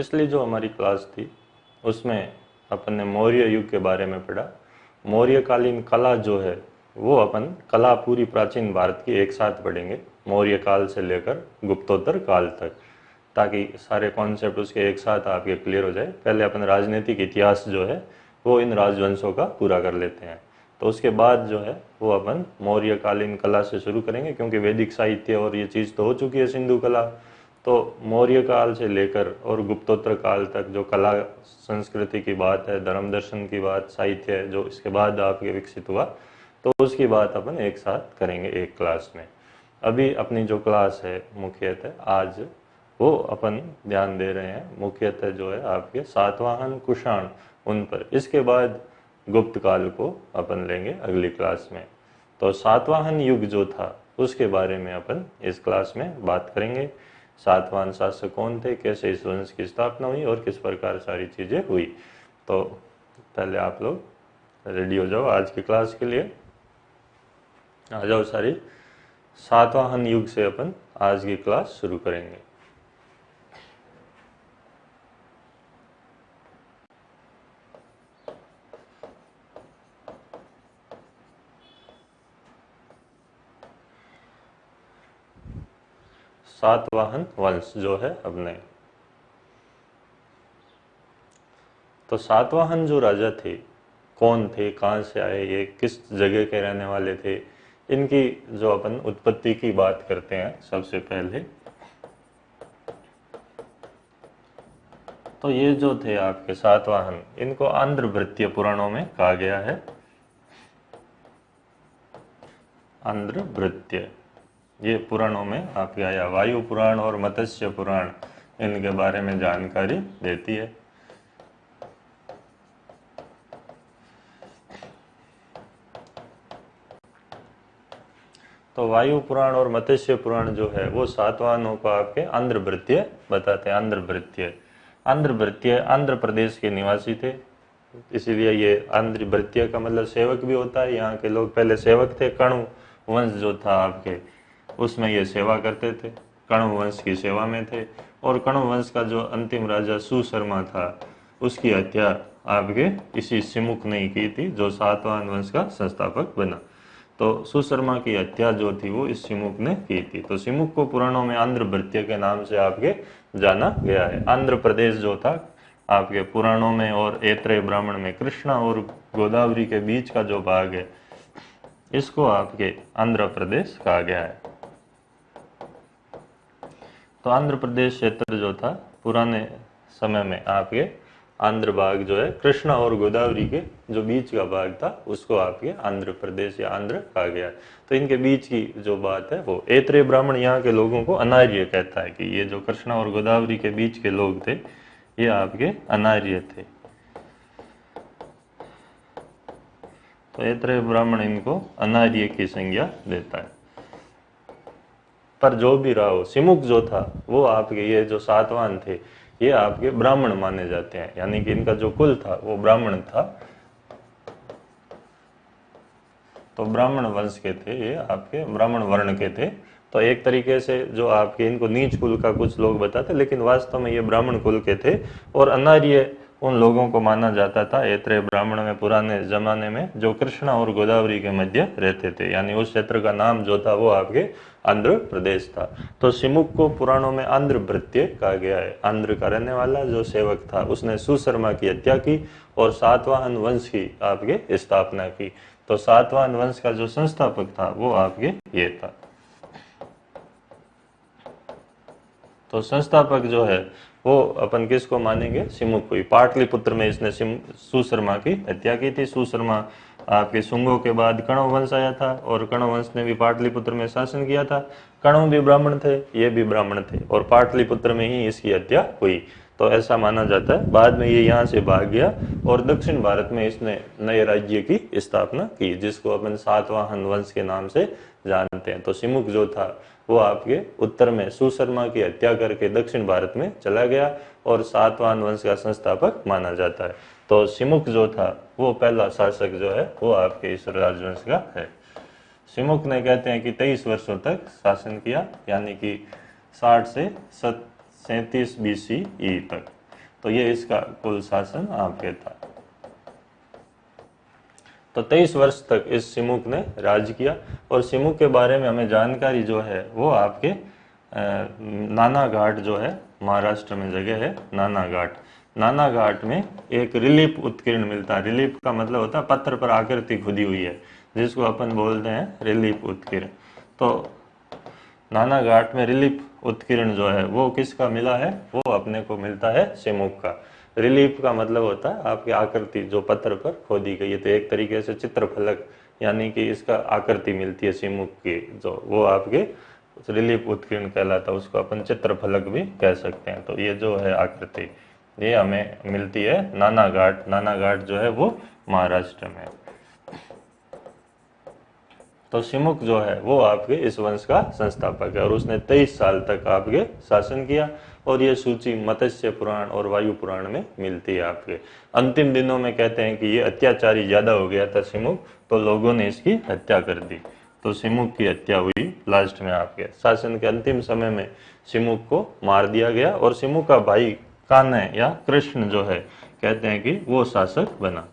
पिछली जो हमारी क्लास थी उसमें अपन ने मौर्य युग के बारे में पढ़ा। मौर्यकालीन कला जो है वो अपन कला पूरी प्राचीन भारत की एक साथ पढ़ेंगे, मौर्य काल से लेकर गुप्तोत्तर काल तक, ताकि सारे कॉन्सेप्ट उसके एक साथ आपके क्लियर हो जाए। पहले अपन राजनीतिक इतिहास जो है वो इन राजवंशों का पूरा कर लेते हैं, तो उसके बाद जो है वो अपन मौर्यकालीन कला से शुरू करेंगे, क्योंकि वैदिक साहित्य और ये चीज़ तो हो चुकी है सिंधु कला। तो मौर्य काल से लेकर और गुप्तोत्तर काल तक जो कला संस्कृति की बात है, धर्म दर्शन की बात, साहित्य है जो इसके बाद आपके विकसित हुआ, तो उसकी बात अपन एक साथ करेंगे एक क्लास में। अभी अपनी जो क्लास है मुख्यतः आज वो अपन ध्यान दे रहे हैं मुख्यतः जो है आपके सातवाहन कुषाण उन पर। इसके बाद गुप्त काल को अपन लेंगे अगली क्लास में। तो सातवाहन युग जो था उसके बारे में अपन इस क्लास में बात करेंगे। सातवाहन शासक कौन थे, कैसे इस वंश की स्थापना हुई और किस प्रकार सारी चीज़ें हुई। तो पहले आप लोग रेडी हो जाओ आज की क्लास के लिए, आ जाओ सारी। सातवाहन युग से अपन आज की क्लास शुरू करेंगे। सातवाहन वंश जो है अपने, तो सातवाहन जो राजा थे कौन थे, कहाँ से आए, ये किस जगह के रहने वाले थे, इनकी जो अपन उत्पत्ति की बात करते हैं सबसे पहले। तो ये जो थे आपके सातवाहन, इनको आंध्रभृत्य पुराणों में कहा गया है। आंध्रभृत्य ये पुराणों में आपके आया। वायु पुराण और मत्स्य पुराण इनके बारे में जानकारी देती है। तो वायु पुराण और मत्स्य पुराण जो है वो सातवाहनों को आपके आंध्रभृत्य बताते हैं। आंध्रभृत्य, आंध्रभृत्य आंध्र प्रदेश के निवासी थे, इसीलिए ये आंध्रभृत्य का मतलब सेवक भी होता है। यहाँ के लोग पहले सेवक थे। कणु वंश जो था आपके उसमें ये सेवा करते थे, कणु वंश की सेवा में थे। और कणु वंश का जो अंतिम राजा सुशर्मा था उसकी हत्या आपके इसी सिमुक ने की थी, जो सातवाहन वंश का संस्थापक बना। तो सुशर्मा की हत्या जो थी वो इस सिमुक ने की थी। तो सिमुक को पुराणों में आंध्रभृत्य के नाम से आपके जाना गया है। आंध्र प्रदेश जो था आपके पुराणों में और ऐत्रेय ब्राह्मण में कृष्णा और गोदावरी के बीच का जो भाग है इसको आपके आंध्र प्रदेश कहा गया है। तो आंध्र प्रदेश क्षेत्र जो था पुराने समय में आपके आंध्र भाग जो है कृष्णा और गोदावरी के जो बीच का भाग था उसको आपके आंध्र प्रदेश या आंध्र कहा गया है। तो इनके बीच की जो बात है वो ऐत्रेय ब्राह्मण यहाँ के लोगों को अनार्य कहता है कि ये जो कृष्णा और गोदावरी के बीच के लोग थे ये आपके अनार्य थे। तो ऐत्रेय ब्राह्मण इनको अनार्य की संज्ञा देता है। पर जो भी रहा हो, सिमुक जो था वो आपके ये जो सातवाहन थे ये आपके ब्राह्मण माने जाते हैं, यानी कि इनका जो कुल था वो ब्राह्मण था। तो ब्राह्मण वंश के थे ये, आपके ब्राह्मण वर्ण के थे। तो एक तरीके से जो आपके इनको नीच कुल का कुछ लोग बताते, लेकिन वास्तव में ये ब्राह्मण कुल के थे। और अनार्य उन लोगों को माना जाता था ऐत्रेय ब्राह्मण में पुराने जमाने में जो कृष्णा और गोदावरी के मध्य रहते थे, यानी उस क्षेत्र का नाम जो था वो आपके आंध्र प्रदेश था। तो सिमुक को पुराणों में आंध्रभृत्य कहा गया है। आंध्र का रहने वाला जो सेवक था उसने सुशर्मा की हत्या की और सातवाहन वंश की आपके स्थापना की। तो सातवाहन वंश का जो संस्थापक था वो आपके ये था। तो संस्थापक जो है वो अपन किसको मानेंगे, सिमुक को। पाटलिपुत्र में इसने सुशर्मा की हत्या की थी। सुशर्मा आपके शुंगों के बाद कण्व वंश आया था और कण्व वंश ने भी पाटलिपुत्र में शासन किया था। कण्व भी ब्राह्मण थे, ये भी ब्राह्मण थे और पाटलिपुत्र में ही इसकी हत्या हुई। तो ऐसा माना जाता है। बाद में ये यहाँ से भाग गया और दक्षिण भारत में इसने नए राज्य की स्थापना की, जिसको अपन सातवाहन वंश के नाम से जानते हैं। तो सिमुक जो था वो आपके उत्तर में सुशर्मा की हत्या करके दक्षिण भारत में चला गया और सातवाहन वंश का संस्थापक माना जाता है। तो सिमुक जो था वो पहला शासक जो है वो आपके इस राजवंश का है। सिमुक ने कहते हैं कि 23 वर्षों तक शासन किया, यानी कि 60 से 37 BCE तक। तो ये इसका कुल शासन आपके था। तो 23 वर्ष तक इस सिमुक ने राज किया। और सिमुक के बारे में हमें जानकारी जो है वो आपके नाना घाट जो है, महाराष्ट्र में जगह है नाना घाट। नाना घाट में एक रिलीफ उत्कीर्ण मिलता है। रिलीफ का मतलब होता है पत्थर पर आकृति खुदी हुई है, जिसको अपन बोलते हैं रिलीफ उत्कीर्ण। तो नाना घाट में रिलीफ उत्कीर्ण जो है वो किसका मिला है, वो अपने को मिलता है सिमुक का। रिलीफ का मतलब होता है आपकी आकृति जो पत्थर पर खोदी गई है। तो एक तरीके से चित्रफलक, यानी कि इसका आकृति मिलती है सिमुक की, जो वो आपके रिलीफ उत्कीर्ण कहलाता है। उसको अपन चित्रफलक भी कह सकते हैं। तो ये जो है आकृति ये हमें मिलती है नाना घाट। नाना घाट जो है वो महाराष्ट्र में। तो सिमुक जो है वो आपके इस वंश का संस्थापक है और उसने 23 साल तक आपके शासन किया। और ये सूची मत्स्य पुराण और वायु पुराण में मिलती है आपके। अंतिम दिनों में कहते हैं कि ये अत्याचारी ज्यादा हो गया था सिमुक, तो लोगों ने इसकी हत्या कर दी। तो सिमुक की हत्या हुई लास्ट में आपके शासन के अंतिम समय में। सिमुक को मार दिया गया और सिमुक का भाई कान्ह या कृष्ण जो है, कहते हैं कि वो शासक बना।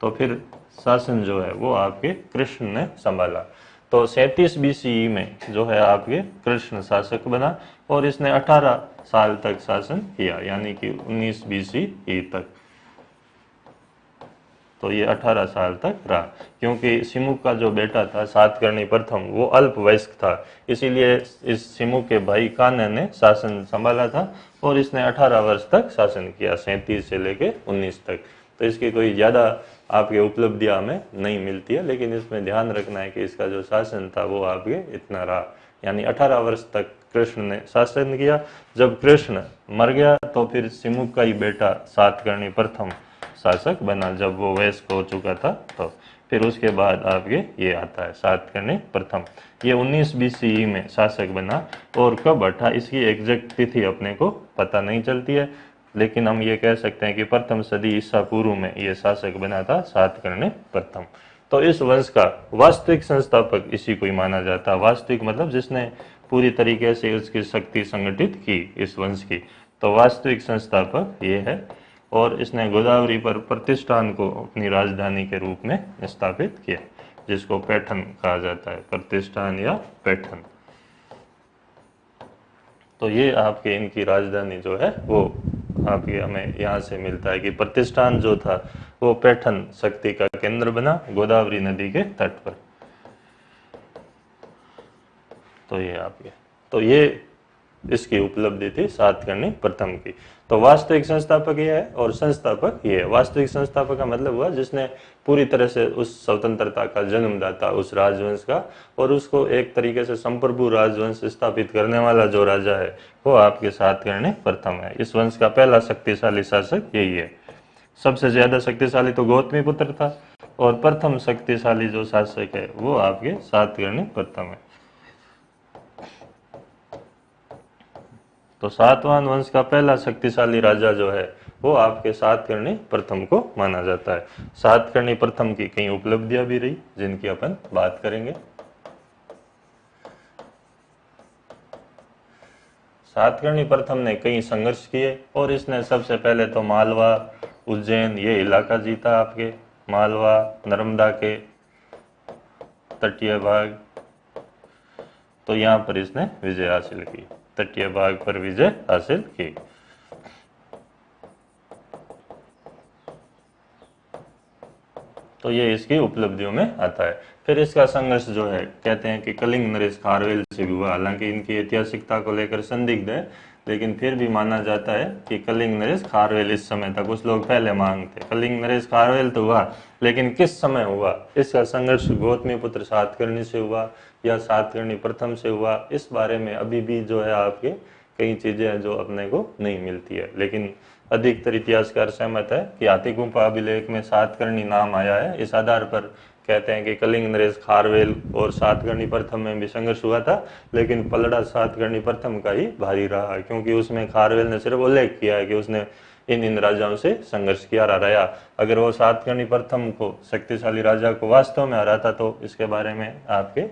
तो फिर शासन जो है वो आपके कृष्ण ने संभाला। तो 37 BCE में जो है आपके कृष्ण शासक बना और इसने 18 साल तक शासन किया, यानी कि 19 BCE तक। तो ये 18 साल तक रहा, क्योंकि सिमुक का जो बेटा था सातकर्णी प्रथम वो अल्पवयस्क था, इसीलिए इस सिमुक के भाई कान्ह ने शासन संभाला था और इसने 18 वर्ष तक शासन किया, 37 से लेके 19 तक। तो इसकी कोई ज़्यादा आपके उपलब्धियां हमें नहीं मिलती है, लेकिन इसमें ध्यान रखना है कि इसका जो शासन था वो आपके इतना रहा, यानी 18 वर्ष तक कृष्ण ने शासन किया। जब कृष्ण मर गया तो फिर सिमुक का ही बेटा सातकर्णी प्रथम शासक बना, जब वो वयस्क हो चुका था। तो फिर उसके बाद आपके ये आता है सातकर्णी प्रथम। ये 19 BCE में शासक बना और कब हटा इसकी एग्जैक्ट तिथि अपने को पता नहीं चलती है, लेकिन हम ये कह सकते हैं कि प्रथम सदी ईसा पूर्व में ये शासक बना था सातकर्णी प्रथम। तो इस वंश का वास्तविक संस्थापक इसी को ही माना जाता है। वास्तविक मतलब जिसने पूरी तरीके से उसकी शक्ति संगठित की इस वंश की, तो वास्तविक संस्थापक ये है। और इसने गोदावरी पर प्रतिष्ठान को अपनी राजधानी के रूप में स्थापित किया, जिसको पैठन कहा जाता है, प्रतिष्ठान या पैठन। तो ये आपके इनकी राजधानी जो है वो आपके हमें यहाँ से मिलता है कि प्रतिष्ठान जो था वो पैठन शक्ति का केंद्र बना गोदावरी नदी के तट पर। तो ये आपके, तो ये इसकी उपलब्धि थी सातकर्णी प्रथम की। तो वास्तविक संस्थापक ये है और संस्थापक ये है। वास्तविक संस्थापक का मतलब हुआ जिसने पूरी तरह से उस स्वतंत्रता का जन्मदाता उस राजवंश का, और उसको एक तरीके से संप्रभु राजवंश स्थापित करने वाला जो राजा है वो आपके सातकर्णी प्रथम है। इस वंश का पहला शक्तिशाली शासक यही है। सबसे ज्यादा शक्तिशाली तो गौतमी पुत्र था और प्रथम शक्तिशाली जो शासक है वो आपके सातकर्णी प्रथम है। तो सातवाहन वंश का पहला शक्तिशाली राजा जो है वो आपके सातकर्णी प्रथम को माना जाता है। सातकर्णी प्रथम की कई उपलब्धियां भी रही जिनकी अपन बात करेंगे। सातकर्णी प्रथम ने कई संघर्ष किए और इसने सबसे पहले तो मालवा, उज्जैन ये इलाका जीता, आपके मालवा, नर्मदा के तटीय भाग, तो यहाँ पर इसने विजय हासिल की, तटीय भाग पर विजय हासिल की। तो ये इसकी उपलब्धियों में आता है। फिर इसका संघर्ष जो है कहते हैं कि कलिंग नरेश खारवेल से भी हुआ, हालांकि इनकी ऐतिहासिकता को लेकर संदिग्ध है, लेकिन फिर भी माना जाता है कि कलिंग नरेश खारवेल इस समय था। कुछ लोग पहले मांगते कलिंग नरेश खारवेल तो हुआ, लेकिन किस समय हुआ इसका संघर्ष गौतमी पुत्र सातकर्णी से हुआ या सातकर्णी प्रथम से हुआ, इस बारे में अभी भी जो है आपके कई चीजें हैं जो अपने को नहीं मिलती है। लेकिन अधिकतर इतिहासकार सहमत है कि हाथी गुम्फा अभिलेख में सातकर्णी नाम आया है। इस आधार पर कहते हैं कि कलिंग नरेश खारवेल और सातकर्णी प्रथम में भी संघर्ष हुआ था, लेकिन पलड़ा सातकर्णी प्रथम का ही भारी रहा, क्योंकि उसमें खारवेल ने सिर्फ उल्लेख किया है कि उसने इन राजाओं से संघर्ष किया रहा। अगर वो सातकर्णी प्रथम को शक्तिशाली राजा को वास्तव में हराता तो इसके बारे में आपके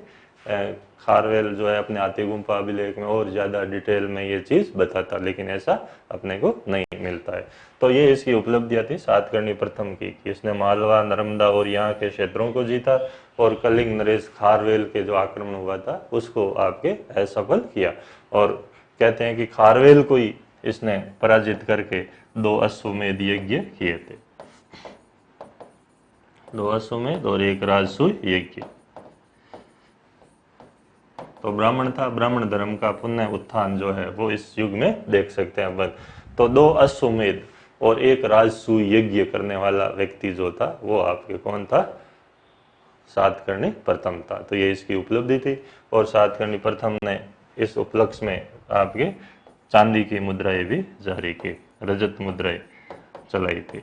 खारवेल जो है अपने हाथी गुम्फा अभिलेख में और ज़्यादा डिटेल में ये चीज़ बताता, लेकिन ऐसा अपने को नहीं मिलता है। तो ये इसकी उपलब्धियाँ थी सातकर्णी प्रथम की कि इसने मालवा, नर्मदा और यहाँ के क्षेत्रों को जीता और कलिंग, नरेश, खारवेल के जो आक्रमण हुआ था उसको आपके असफल किया। और कहते हैं कि खारवेल को ही इसने पराजित करके 2 अश्वमेध यज्ञ किए थे, 2 अश्वमेध और 1 राजसूय यज्ञ। तो ब्राह्मण था, ब्राह्मण धर्म का पुनः उत्थान जो है वो इस युग में देख सकते हैं अपन। तो 2 अश्वमेध और 1 राजसूय यज्ञ करने वाला व्यक्ति जो था वो आपके कौन था? सातकर्णी प्रथम था। तो ये इसकी उपलब्धि थी। और सातकर्णी प्रथम ने इस उपलक्ष्य में आपके चांदी की मुद्राएं भी जारी की, रजत मुद्राएं चलाई थी,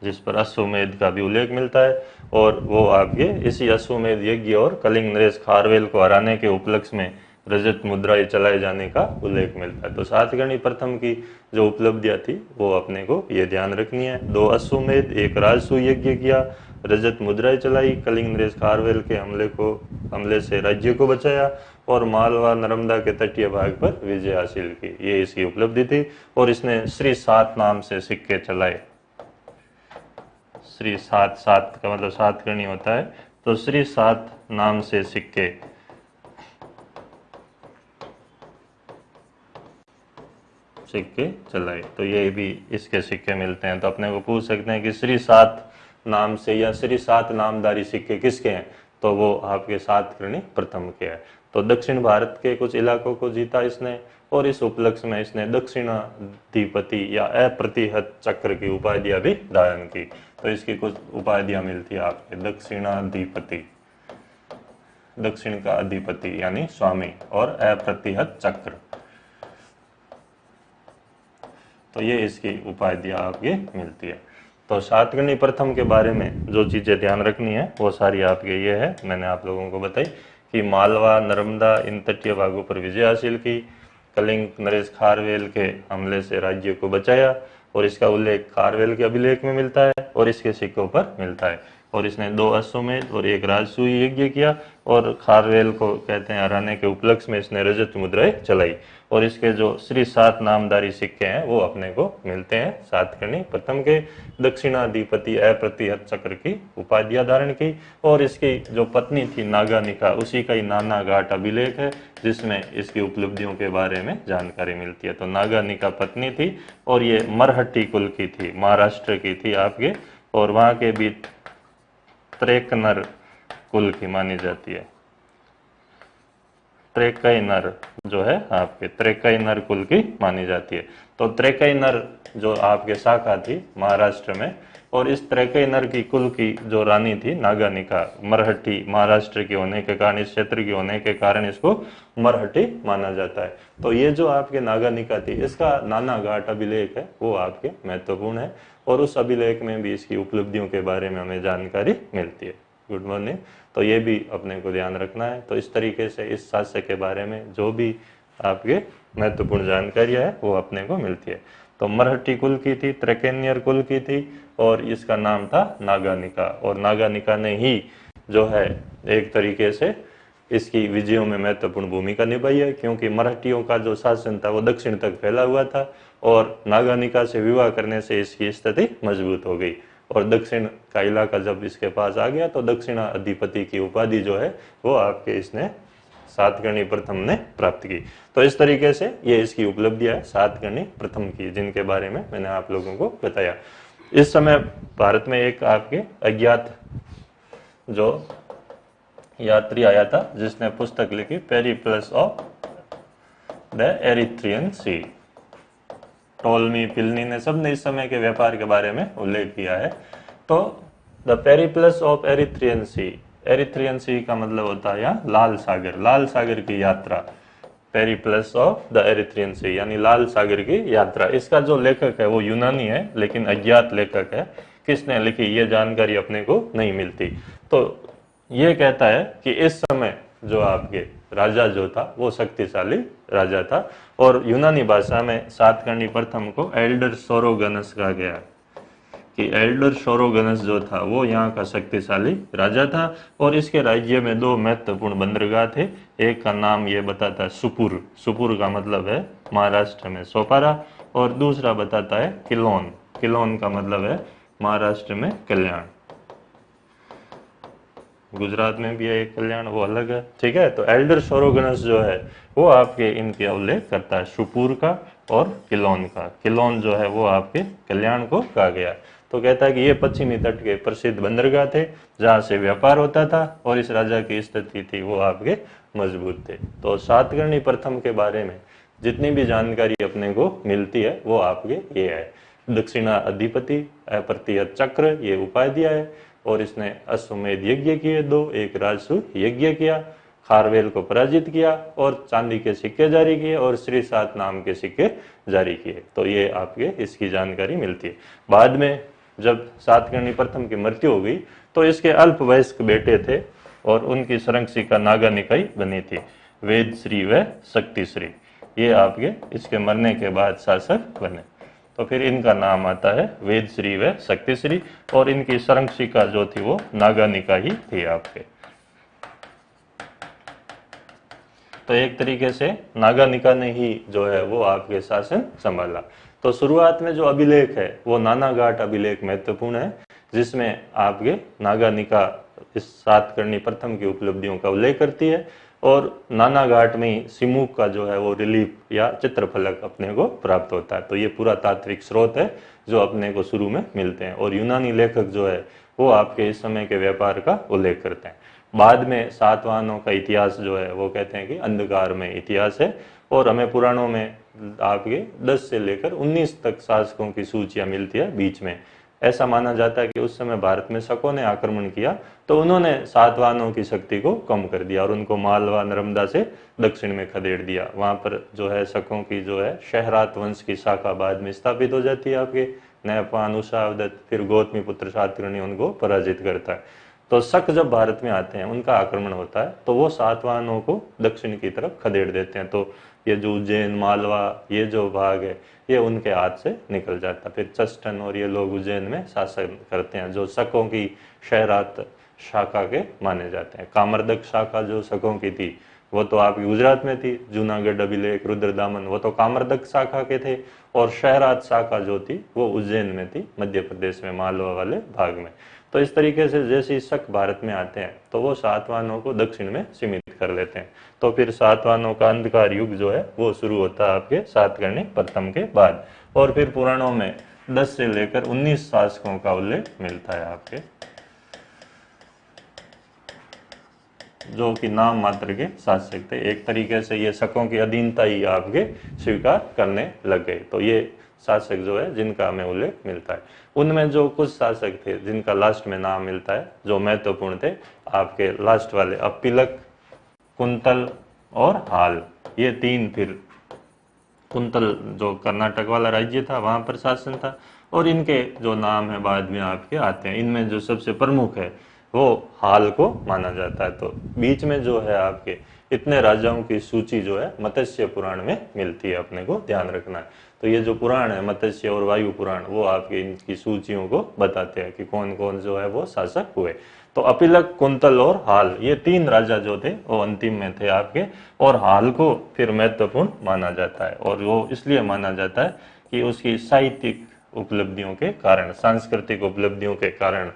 जिस पर अश्वमेध का भी उल्लेख मिलता है। और वो आपके इसी अश्वमेध यज्ञ और कलिंग, नरेश, खारवेल को हराने के उपलक्ष्य में रजत मुद्राएं चलाए जाने का उल्लेख मिलता है। तो सातकर्णी प्रथम की जो उपलब्धियां थी वो अपने को ये ध्यान रखनी है। 2 अश्वमेध, 1 राजसूय यज्ञ किया, रजत मुद्राएं चलाई, कलिंग, नरेश, खारवेल के हमले से राज्य को बचाया और मालवा, नर्मदा के तटीय भाग पर विजय हासिल की। ये इसकी उपलब्धि थी। और इसने श्री 7 नाम से सिक्के चलाए। श्री 7, 7 का मतलब सातकर्णी होता है, तो श्री 7 नाम से सिक्के चलाए। तो ये भी इसके सिक्के मिलते हैं। तो अपने को पूछ सकते हैं कि श्री 7 नाम से या श्री 7 नामधारी सिक्के किसके हैं? तो वो आपके सातकर्णी प्रथम के हैं। तो दक्षिण भारत के कुछ इलाकों को जीता इसने और इस उपलक्ष्य में इसने दक्षिणाधिपति या अप्रतिहत चक्र की उपाधियां भी धारण की। तो इसकी कुछ उपाधियां मिलती है आपके, दक्षिणाधिपति, दक्षिण का अधिपति यानी स्वामी, और अप्रतिहत चक्र। तो ये इसकी उपाधियां आपके मिलती है। तो सातकर्णी प्रथम के बारे में जो चीज़ें ध्यान रखनी है वो सारी आपके ये है, मैंने आप लोगों को बताई कि मालवा, नर्मदा इन तटीय भागों पर विजय हासिल की, कलिंग, नरेश, खारवेल के हमले से राज्य को बचाया और इसका उल्लेख खारवेल के अभिलेख में मिलता है और इसके सिक्कों पर मिलता है। और इसने 2 अश्वमेध और 1 राजसूय यज्ञ किया और खारवेल को कहते हैं हराने के उपलक्ष्य में इसने रजत मुद्राएं चलाई। और इसके जो श्री 7 नामधारी सिक्के हैं वो अपने को मिलते हैं सातकर्णी प्रथम के। दक्षिणाधिपति अप्रतिहत चक्र की उपाधियां धारण की और इसकी जो पत्नी थी नागानिका, उसी का ही नाना घाट अभिलेख है जिसमें इसकी उपलब्धियों के बारे में जानकारी मिलती है। तो नागानिका पत्नी थी और ये मरहट्टी कुल की थी, महाराष्ट्र की थी आपके, और वहाँ के भी त्रेकनर कुल की मानी जाती है। त्रेकैनर जो है आपके त्रेकैनर कुल की मानी जाती है। तो त्रेकैनर जो आपके शाखा थी महाराष्ट्र में, और इस त्रेकैनर की कुल की जो रानी थी नागानिका, मरहट्टी महाराष्ट्र की होने के कारण, इस क्षेत्र की होने के कारण इसको मरहट्टी माना जाता है। तो ये जो आपके नागानिका थी इसका नाना घाट अभिलेख है वो आपके महत्वपूर्ण है और उस अभिलेख में भी इसकी उपलब्धियों के बारे में हमें जानकारी मिलती है। Good morning. तो ये भी अपने को ध्यान रखना है। तो इस तरीके से इस शासक के बारे में जो भी आपके महत्वपूर्ण जानकारियां है वो अपने को मिलती है। तो मरहट्टी कुल की थी, त्रेकेनियर कुल की थी और इसका नाम था नागानिका। और नागानिका ने ही जो है एक तरीके से इसकी विजयों में महत्वपूर्ण भूमिका निभाई है, क्योंकि मराठियों का जो शासन था वो दक्षिण तक फैला हुआ था और नागानिका से विवाह करने से इसकी स्थिति मजबूत हो गई और दक्षिण का इलाका जब इसके पास आ गया तो दक्षिणाधिपति की उपाधि जो है वो आपके इसने सातकर्णी प्रथम ने प्राप्त की। तो इस तरीके से ये इसकी उपलब्धियां है सातकर्णी प्रथम की, जिनके बारे में मैंने आप लोगों को बताया। इस समय भारत में एक आपके अज्ञात जो यात्री आया था जिसने पुस्तक लिखी Periplus of the Erythraean sea. Ptolemy, Pliny ने सबने इस समय के व्यापार के बारे में उल्लेख किया है। तो the Periplus of Erythraean sea, Erythraean sea का मतलब होता है यहाँ लाल सागर, लाल सागर की यात्रा। पेरिप्लस ऑफ द एरिथ्रियन सी यानी लाल सागर की यात्रा। इसका जो लेखक है वो यूनानी है लेकिन अज्ञात लेखक है। किसने लिखी ये जानकारी अपने को नहीं मिलती। तो ये कहता है कि इस समय जो आपके राजा जो था वो शक्तिशाली राजा था और यूनानी भाषा में सातकर्णी प्रथम को एल्डर सोरोगनस कहा गया। कि एल्डर शोरोगनस जो था वो यहाँ का शक्तिशाली राजा था और इसके राज्य में दो महत्वपूर्ण बंदरगाह थे। एक का नाम ये बताता है सुपुर, सुपुर का मतलब है महाराष्ट्र में सोपारा, और दूसरा बताता है किलोन, किलोन का मतलब है महाराष्ट्र में कल्याण। गुजरात में भी है एक कल्याण, वो अलग है, ठीक है। तो एल्डर शोरोगनस जो है वो आपके इनके उल्लेख करता है सुपुर का और किलोन का। किलोन जो है वो आपके कल्याण को कहा गया। तो कहता है कि ये पश्चिमी तट के प्रसिद्ध बंदरगाह थे जहाँ से व्यापार होता था और इस राजा की स्थिति थी वो आपके मजबूत थे। तो सातकर्णी प्रथम के बारे में जितनी भी जानकारी अपने को मिलती है वो आपके ये है। दक्षिणा अधिपति, अप्रतिहत चक्र, ये उपाधि दिया है, और इसने अश्वमेध यज्ञ किए दो, एक राजसूय यज्ञ किया, खारवेल को पराजित किया और चांदी के सिक्के जारी किए और श्री 7 नाम के सिक्के जारी किए। तो ये आपके इसकी जानकारी मिलती है। बाद में जब सातकर्णी प्रथम की मृत्यु हो गई तो इसके अल्पवयस्क बेटे थे और उनकी संरक्षिका नागा निकाय बनी थी, वेद श्री व शक्ति श्री। ये आपके इसके मरने के बाद शासक बने। तो फिर इनका नाम आता है वेद श्री व शक्ति श्री, और इनकी संरक्षिका जो थी वो नागा निकाय ही थी आपके। तो एक तरीके से नागा निका ने ही जो है वो आपके शासन संभाला। तो शुरुआत में जो अभिलेख है वो नाना घाट अभिलेख महत्वपूर्ण है, जिसमें आपके नागा निका इस सातकर्णी प्रथम की उपलब्धियों का उल्लेख करती है, और नाना घाट में ही सिमुक का जो है वो रिलीफ या चित्रफलक अपने को प्राप्त होता है। तो ये पूरा तात्विक स्रोत है जो अपने को शुरू में मिलते हैं, और यूनानी लेखक जो है वो आपके इस समय के व्यापार का उल्लेख करते हैं। बाद में सातवाहनों का इतिहास जो है वो कहते हैं कि अंधकार में इतिहास है, और हमें पुराणों में आपके 10 से लेकर 19 तक शासकों की सूचियां मिलती है बीच में। ऐसा माना जाता है कि उस समय भारत में शकों ने आक्रमण किया तो उन्होंने सातवाहनों की शक्ति को कम कर दिया और उनको मालवा नर्मदा से दक्षिण में खदेड़ दिया। वहां पर जो है शकों की जो है शहरात वंश की शाखा बाद में स्थापित हो जाती है आपके। नैपान, उषावदत्त, फिर गौतमी पुत्र सातकर्णी उनको पराजित करता है। तो शक जब भारत में आते हैं, उनका आक्रमण होता है, तो वो सातवाहनों को दक्षिण की तरफ खदेड़ देते हैं। तो ये जो उज्जैन, मालवा, ये जो भाग है ये उनके हाथ से निकल जाता है। फिर चस्टन और ये लोग उज्जैन में शासन करते हैं, जो शकों की शहरात शाखा के माने जाते हैं। कामरदक शाखा जो शकों की थी वो तो आपकी गुजरात में थी, जूनागढ़ अभिलेख, रुद्रदामन, वो तो कामरदक शाखा के थे, और शहरात शाखा जो थी वो उज्जैन में थी, मध्य प्रदेश में मालवा वाले भाग में। तो इस तरीके से जैसे ही शक भारत में आते हैं तो वो सातवाहनों को दक्षिण में सीमित कर लेते हैं। तो फिर सातवाहनों का अंधकार युग जो है वो शुरू होता है आपके सातकर्णी प्रथम के बाद, और फिर पुराणों में 10 से लेकर 19 शासकों का उल्लेख मिलता है आपके, जो कि नाम मात्र के शासक थे। एक तरीके से ये शकों की अधीनता ही आपके स्वीकार करने लग गए। तो ये शासक जो है जिनका हमें उल्लेख मिलता है, उनमें जो कुछ शासक थे जिनका लास्ट में नाम मिलता है जो महत्वपूर्ण थे आपके लास्ट वाले, अपिलक, कुंतल और हाल, ये तीन। फिर कुंतल जो कर्नाटक वाला राज्य था वहां पर शासन था, और इनके जो नाम है बाद में आपके आते हैं। इनमें जो सबसे प्रमुख है वो हाल को माना जाता है। तो बीच में जो है आपके इतने राजाओं की सूची जो है मत्स्य पुराण में मिलती है, अपने को ध्यान रखना है। तो ये जो पुराण है मत्स्य और वायु पुराण, वो आपके इनकी सूचियों को बताते हैं कि कौन कौन जो है वो शासक हुए। तो अपिलक, कुंतल और हाल, ये तीन राजा जो थे वो अंतिम में थे आपके, और हाल को फिर महत्वपूर्ण माना जाता है, और वो इसलिए माना जाता है कि उसकी साहित्यिक उपलब्धियों के कारण, सांस्कृतिक उपलब्धियों के कारण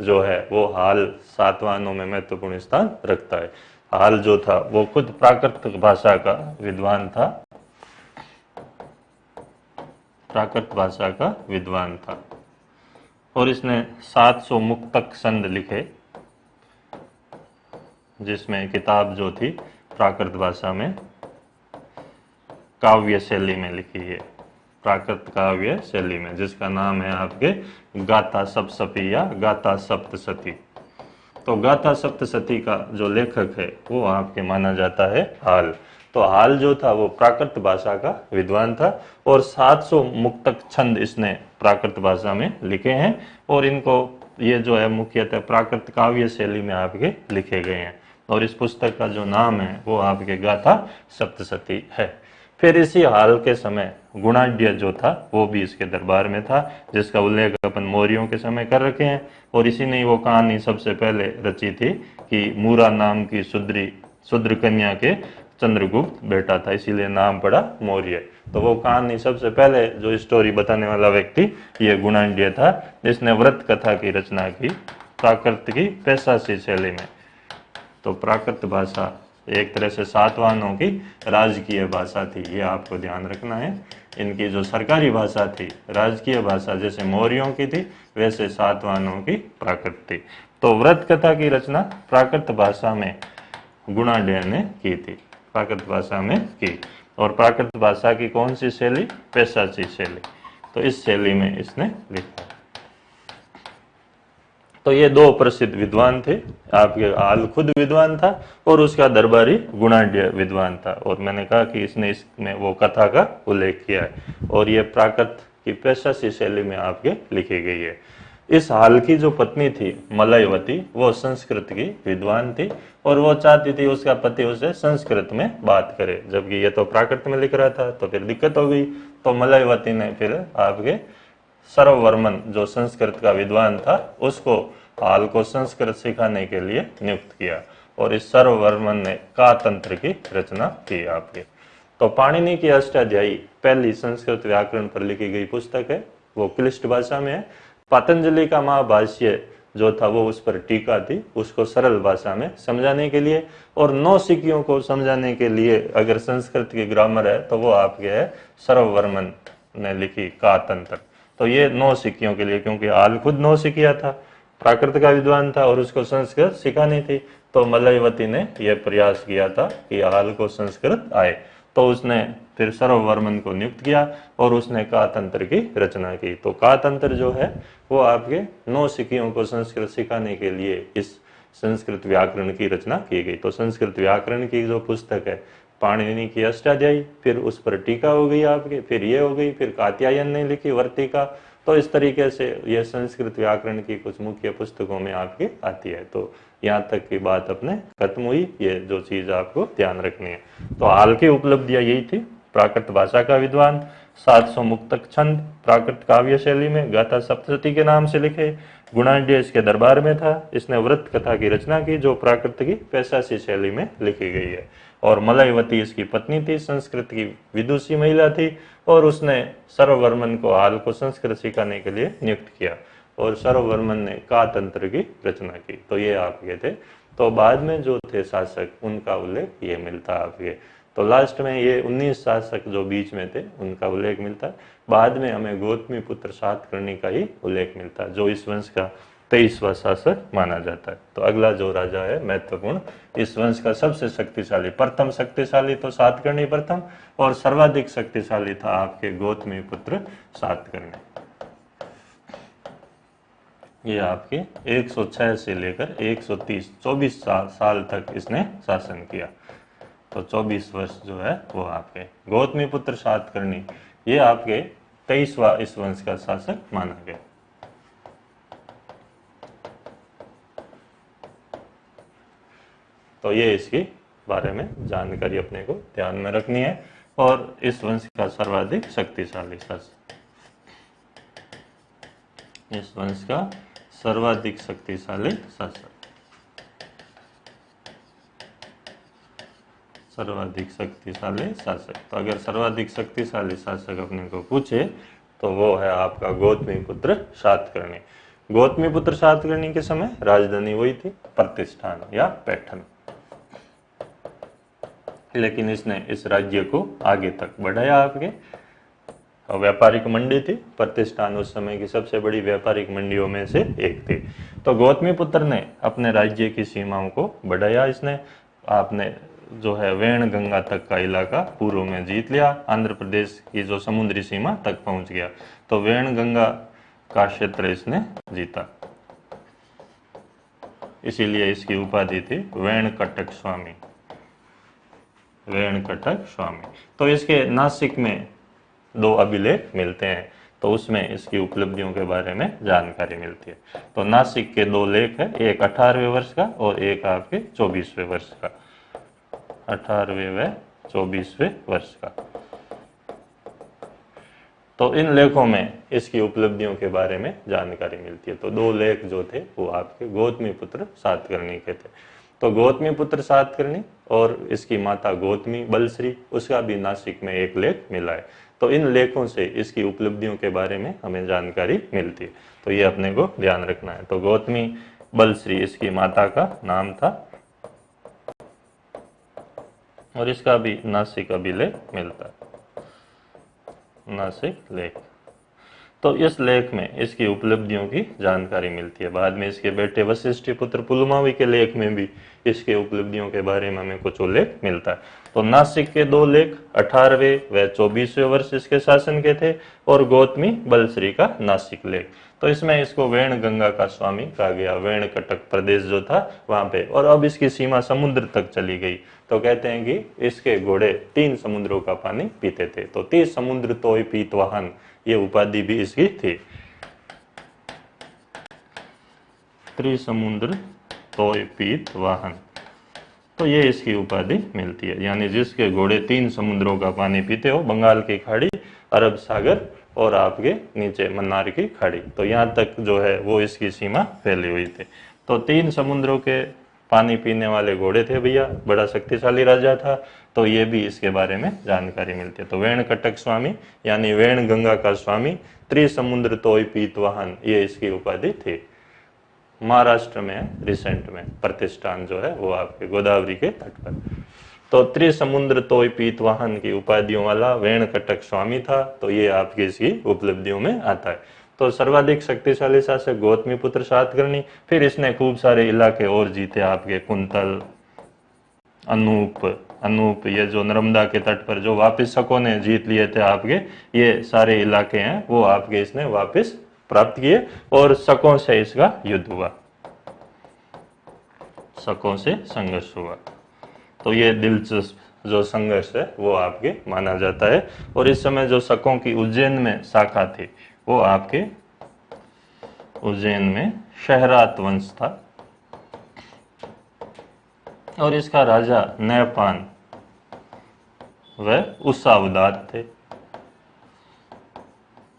जो है वो हाल सातवाहनों में महत्वपूर्ण स्थान रखता है। हाल जो था वो खुद प्राकृत भाषा का विद्वान था, प्राकृत भाषा का विद्वान था, और इसने 700 मुक्तक छंद लिखे, जिसमें किताब जो थी प्राकृत भाषा में काव्य शैली में लिखी है, प्राकृत काव्य शैली में, जिसका नाम है आपके गाथा सप्तशती या गाथा सप्तशती। तो गाथा सप्तशती का जो लेखक है वो आपके माना जाता है हाल। तो हाल जो था वो प्राकृत भाषा का विद्वान था, और 700 मुक्तक छंद इसने प्राकृत भाषा में लिखे हैं, और इनको ये जो है मुख्यतः प्राकृत काव्य शैली में आपके लिखे गए हैं। और इस पुस्तक का जो नाम है वो आपके गाथा सप्तशती है। फिर इसी हाल के समय गुणाढ्य जो था वो भी इसके दरबार में था, जिसका उल्लेख अपन मौर्यों के समय कर रखे हैं। और इसी ने वो कहानी सबसे पहले रची थी कि मूरा नाम की शूद्र कन्या के चंद्रगुप्त बेटा था, इसीलिए नाम पड़ा मौर्य। तो वो कहानी सबसे पहले जो स्टोरी बताने वाला व्यक्ति ये गुणाढ्य था, जिसने व्रत कथा की रचना की प्राकृत की पैशासी शैली में। तो प्राकृत भाषा एक तरह से सातवाहनों की राजकीय भाषा थी, ये आपको ध्यान रखना है। इनकी जो सरकारी भाषा थी, राजकीय भाषा जैसे मौर्यों की थी, वैसे सातवाहनों की प्राकृत थी। तो व्रत कथा की रचना प्राकृत भाषा में गुणाढ्य ने की थी, प्राकृत भाषा में की। और प्राकृत भाषा की कौन सी शैली? पैशाची शैली। तो इस शैली में इसने लिखा। तो ये दो प्रसिद्ध विद्वान थे, आपके हाल खुद विद्वान था और उसका दरबारी गुणाढ्य विद्वान था। और मैंने कहा कि इसने इसमें वो कथा का उल्लेख किया है और ये प्राकृत की पैशासी शैली में आपके लिखी गई है। इस हाल की जो पत्नी थी मलयवती, वो संस्कृत की विद्वान थी और वो चाहती थी उसका पति उसे संस्कृत में बात करे, जबकि ये तो प्राकृत में लिख रहा था, तो फिर दिक्कत हो गई। तो मलयवती ने फिर आपके सर्ववर्मन जो संस्कृत का विद्वान था उसको हाल को संस्कृत सिखाने के लिए नियुक्त किया और इस सर्ववर्मन ने कातंत्र की रचना की आपके। तो पाणिनि की अष्टाध्यायी पहली संस्कृत व्याकरण पर लिखी गई पुस्तक है, वो क्लिष्ट भाषा में है। पतंजलि का महाभाष्य जो था वो उस पर टीका थी, उसको सरल भाषा में समझाने के लिए। और नौसिखियों को समझाने के लिए अगर संस्कृत की ग्रामर है तो वो आपके है सर्ववर्मन ने लिखी कातंत्र। तो ये नौसिखियों के लिए, क्योंकि हाल खुद नौसिखिया था, प्राकृत का विद्वान था और उसको संस्कृत सिखानी थी, तो मलयवती ने यह प्रयास किया था कि हाल को संस्कृत आए। तो उसने फिर सर्ववर्मन को नियुक्त किया और उसने कातंत्र की रचना की। तो कातंत्र जो है वो आपके नौसिखियों को संस्कृत सिखाने के लिए इस संस्कृत व्याकरण की रचना की गई। तो संस्कृत व्याकरण की जो पुस्तक है पाणिनि की अष्टाध्यायी, फिर उस पर टीका हो गई आपके, फिर ये हो गई, फिर कात्यायन ने लिखी वर्तिका। तो इस तरीके से यह संस्कृत व्याकरण की कुछ मुख्य पुस्तकों में आपकी आती है। तो यहाँ तक की बात अपने खत्म हुई, ये जो चीज आपको ध्यान रखनी है। तो हाल की उपलब्धियां यही थी, प्राकृत भाषा का विद्वान, 700 मुक्तक छंद प्राकृत काव्य शैली में गाथा सप्तशती के नाम से लिखे, गुणाढ्य इसके दरबार में था, इसने व्रत कथा की रचना की जो प्राकृत की पैशासी शैली में लिखी गई है। और मलयवती इसकी पत्नी थी, संस्कृत की विदुषी महिला थी और उसने सर्ववर्मन को हाल को संस्कृत सिखाने के लिए नियुक्त किया और सर्ववर्मन ने कातंत्र की रचना की। तो ये आपके थे। तो बाद में जो थे शासक उनका उल्लेख ये मिलता है आपके। तो लास्ट में ये 19 शासक जो बीच में थे उनका उल्लेख मिलता है। बाद में हमें गौतमी पुत्र सातकर्णी का ही उल्लेख मिलता है, जो इस वंश का 23वां शासक माना जाता है। तो अगला जो राजा है महत्वपूर्ण, इस वंश का सबसे शक्तिशाली, प्रथम शक्तिशाली तो सातकर्णी प्रथम और सर्वाधिक शक्तिशाली था आपके गौतमी पुत्र सातकर्णी। ये आपके 106 से लेकर 130 24 साल तक इसने शासन किया। तो 24 वर्ष जो है वो आपके गौतमी पुत्र सातकर्णी, ये आपके 23वां इस वंश का शासक माना गया। तो ये इसके बारे में जानकारी अपने को ध्यान में रखनी है। और इस वंश का सर्वाधिक शक्तिशाली शासक, इस वंश का सर्वाधिक शक्तिशाली शासक, सर्वाधिक शक्तिशाली शासक। तो अगर सर्वाधिक शक्तिशाली शासक अपने को पूछे तो वो है आपका गौतमी पुत्र सातकर्णी। गौतमी पुत्र सातकर्णी के समय राजधानी वही थी प्रतिष्ठान या पैठन, लेकिन इसने इस राज्य को आगे तक बढ़ाया आपके। व्यापारिक मंडी थी, प्रतिष्ठान उस समय की सबसे बड़ी व्यापारिक मंडियों में से एक थी। तो गौतमी पुत्र ने अपने राज्य की सीमाओं को बढ़ाया। इसने आपने जो है वेण गंगा तक का इलाका पूर्व में जीत लिया, आंध्र प्रदेश की जो समुद्री सीमा तक पहुंच गया। तो वेण गंगा का क्षेत्र इसने जीता, इसीलिए इसकी उपाधि थी वेणकटक स्वामी, वेणकटक स्वामी। तो इसके नासिक में 2 अभिलेख मिलते हैं, तो उसमें इसकी उपलब्धियों के बारे में जानकारी मिलती है। तो नासिक के 2 लेख है, एक 18वें वर्ष का और एक आपके 24वें वर्ष का, 18वें व 24वें वर्ष का। तो इन लेखों में इसकी उपलब्धियों के बारे में जानकारी मिलती है। तो 2 लेख जो थे वो आपके गौतमी पुत्र सातकर्णी के थे। तो गौतमी पुत्र सातकर्णी और इसकी माता गौतमी बलश्री, उसका भी नासिक में एक लेख मिला है। तो इन लेखों से इसकी उपलब्धियों के बारे में हमें जानकारी मिलती है। तो ये अपने को ध्यान रखना है। तो गौतमी बलश्री इसकी माता का नाम था और इसका भी नासिक अभिलेख मिलता है, नासिक लेख। तो इस लेख में इसकी उपलब्धियों की जानकारी मिलती है। बाद में इसके बेटे वशिष्ठ पुत्र पुलमावी के लेख में भी इसके उपलब्धियों के बारे में हमें कुछ उल्लेख मिलता है। तो नासिक के 2 लेख 18वें व 24वें वर्ष इसके शासन के थे और गौतमी बलश्री का नासिक लेख। तो इसमें इसको वेण गंगा का स्वामी कहा गया। वेण कटक प्रदेश जो था वहां पे, और अब इसकी सीमा समुद्र तक चली गई। तो कहते हैं कि इसके घोड़े 3 समुद्रों का पानी पीते थे। तो 30 समुद्र तोय पीत वाहन, ये उपाधि भी इसकी थी। त्रिसमुद्र तोय पीत वाहन, तो ये इसकी उपाधि मिलती है। यानी जिसके घोड़े 3 समुद्रों का पानी पीते हो, बंगाल की खाड़ी, अरब सागर और आपके नीचे मन्नार की खाड़ी, तो यहाँ तक जो है वो इसकी सीमा फैली हुई थी। तो 3 समुद्रों के पानी पीने वाले घोड़े थे भैया, बड़ा शक्तिशाली राजा था। तो ये भी इसके बारे में जानकारी मिलती है। तो वेण कटक स्वामी यानी वेण गंगा का स्वामी, त्रिसमुद्र तोय पीत वाहन, ये इसकी उपाधि थी। महाराष्ट्र में रिसेंट में प्रतिष्ठान जो है वो आपके गोदावरी के तट पर। तो त्रिसमुद्र तोय पीत वाहन की उपाधियों वाला वेण कटक स्वामी था। तो ये आपकी इसकी उपलब्धियों में आता है। तो सर्वाधिक शक्तिशाली शासक गौतमी पुत्र सातकर्णी। फिर इसने खूब सारे इलाके और जीते, आपके कुंतल, अनूप, ये जो नर्मदा के तट पर जो वापिस शकों ने जीत लिए थे आपके, ये सारे इलाके हैं वो आपके इसने वापिस प्राप्त किए और शकों से इसका युद्ध हुआ, शकों से संघर्ष हुआ। तो ये दिलचस्प जो संघर्ष है वो आपके माना जाता है। और इस समय जो शकों की उज्जैन में शाखा थी वो आपके उज्जैन में शहरात वंश था और इसका राजा नयपान व उसावदात थे।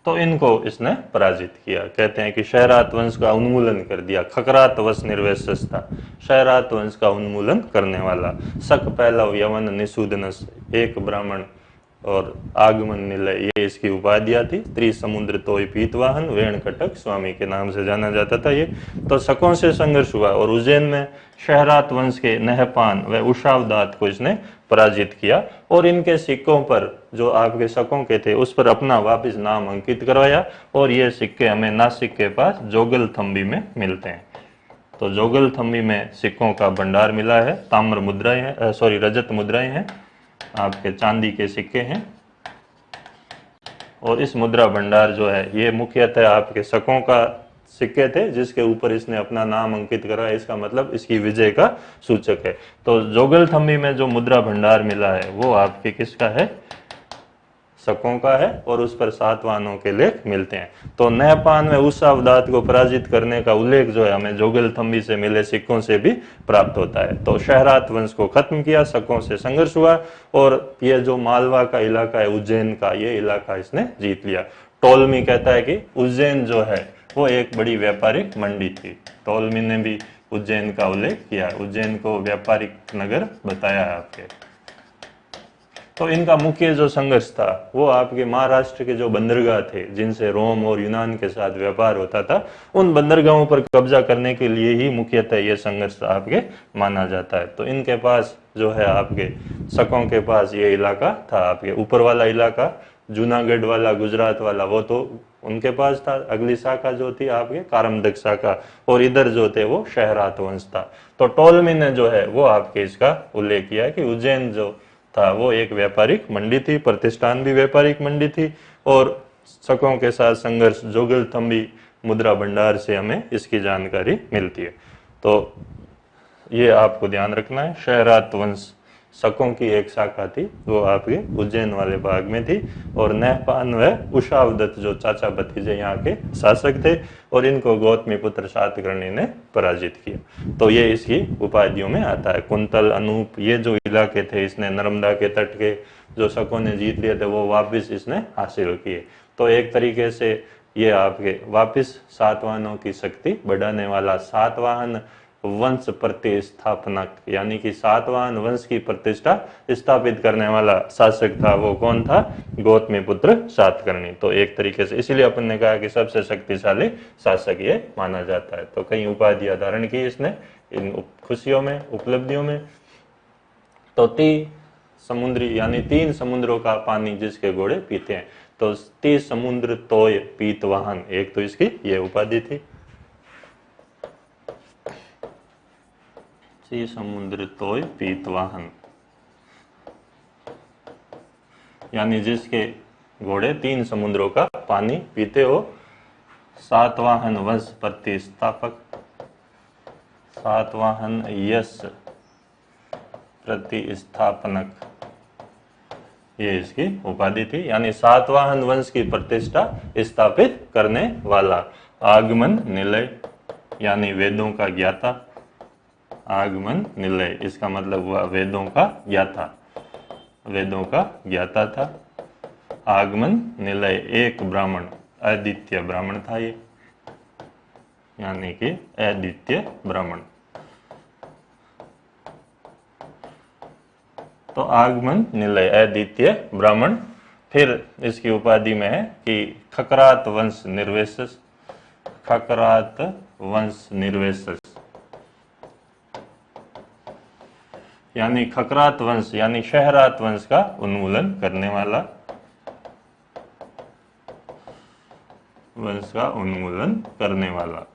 तो इनको इसने पराजित किया। कहते हैं कि शहरात वंश का उन्मूलन कर दिया। खकरात वंश निर्वैशस था, शहरात वंश का उन्मूलन करने वाला। शक पहलव यवन निषूदनस, एक ब्राह्मण और आगमन निलय, ये इसकी उपाधियां थी। त्रिसमुद्र तोय पीतवाहन, वेण कटक स्वामी के नाम से जाना जाता था ये। तो शकों से संघर्ष हुआ और उज्जैन में शहरात वंश के नहपान व उषावदात को इसने पराजित किया और इनके सिक्कों पर जो आपके शकों के थे उस पर अपना वापिस नाम अंकित करवाया। और ये सिक्के हमें नासिक के पास जोगल थम्बी में मिलते हैं। तो जोगल थम्बी में सिक्कों का भंडार मिला है। ताम्र मुद्राएं हैं, रजत मुद्राएं हैं, आपके चांदी के सिक्के हैं। और इस मुद्रा भंडार जो है ये मुख्यतः आपके शकों का सिक्के थे जिसके ऊपर इसने अपना नाम अंकित करा। इसका मतलब इसकी विजय का सूचक है। तो जोगल थम्बी में जो मुद्रा भंडार मिला है वो आपके किसका है? शकों का है और उस पर सातवाहनों के लेख मिलते हैं। तो नहपान में उस अवदात को पराजित करने का उल्लेख जो है हमें जोगल थम्बी से मिले सिक्कों से भी प्राप्त होता है। तो शहरात वंश को खत्म किया, शकों से संघर्ष हुआ और ये जो मालवा का इलाका है उज्जैन का, ये इलाका इसने जीत लिया। टोलमी कहता है कि उज्जैन जो है वो एक बड़ी व्यापारिक मंडी थी। टोलमी ने भी उज्जैन का उल्लेख किया, उज्जैन को व्यापारिक नगर बताया है आपके। तो इनका मुख्य जो संघर्ष था वो आपके महाराष्ट्र के जो बंदरगाह थे जिनसे रोम और यूनान के साथ व्यापार होता था, उन बंदरगाहों पर कब्जा करने के लिए ही मुख्यतः ये संघर्ष आपके माना जाता है। तो इनके पास जो है आपके शकों के पास ये इलाका था, आपके ऊपर वाला इलाका जूनागढ़ वाला, गुजरात वाला, वो तो उनके पास था। अगली शाखा जो थी आपके कारमदक शाखा, और इधर जो थे वो शहरात वंश था। तो टोलमी ने जो है वो आपके इसका उल्लेख किया कि उज्जैन जो था वो एक व्यापारिक मंडी थी, प्रतिष्ठान भी व्यापारिक मंडी थी और शकों के साथ संघर्ष जोगल थम्बी मुद्रा भंडार से हमें इसकी जानकारी मिलती है। तो ये आपको ध्यान रखना है। शहरात वंश शकों की एक शाखा थी, वो आपके उज्जैन वाले भाग में थी और नहपान व उषावदत्त जो चाचा भतीजे यहाँ के शासक थे और इनको गौतमी पुत्र सातकर्णी ने पराजित किया। तो ये इसकी उपाधियों में आता है। कुंतल, अनूप, ये जो इलाके थे इसने नर्मदा के तट के जो शकों ने जीत लिए थे वो वापिस इसने हासिल किए। तो एक तरीके से ये आपके वापिस सातवाहनों की शक्ति बढ़ाने वाला सातवाहन वंश प्रतिस्थापनक, यानी कि सातवाहन वंश की प्रतिष्ठा स्थापित करने वाला शासक था, वो कौन था? गौतमीपुत्र सातकर्णी। तो एक तरीके से इसीलिए अपन ने कहा कि सबसे शक्तिशाली शासक ये माना जाता है। तो कई उपाधियां धारण की इसने इन खुशियों में, उपलब्धियों में। तो समुद्री यानी 3 समुद्रों का पानी जिसके घोड़े पीते हैं, तो 30 समुद्र तोय पीतवाहन, एक तो इसकी ये उपाधि थी। 30 समुद्र तोय पीतवाहन, यानी जिसके घोड़े 3 समुद्रों का पानी पीते हो। सातवाहन वंश प्रतिस्थापक, सातवाहन यश प्रतिस्थापनक, ये इसकी उपाधि थी। यानी सातवाहन वंश की प्रतिष्ठा स्थापित करने वाला। आगमन निलय, यानी वेदों का ज्ञाता। आगमन निलय, इसका मतलब हुआ वेदों का ज्ञाता, वेदों का ज्ञाता था। आगमन निलय, एक ब्राह्मण, अद्वितीय ब्राह्मण था ये, यानी कि अद्वितीय ब्राह्मण। तो आगमन निलय, अद्वितीय ब्राह्मण। फिर इसकी उपाधि में है कि खकरात वंश निर्वेशस, खकरात वंश निर्वेशस, यानी खकरात वंश यानी शहरात वंश का उन्मूलन करने वाला, वंश का उन्मूलन करने वाला।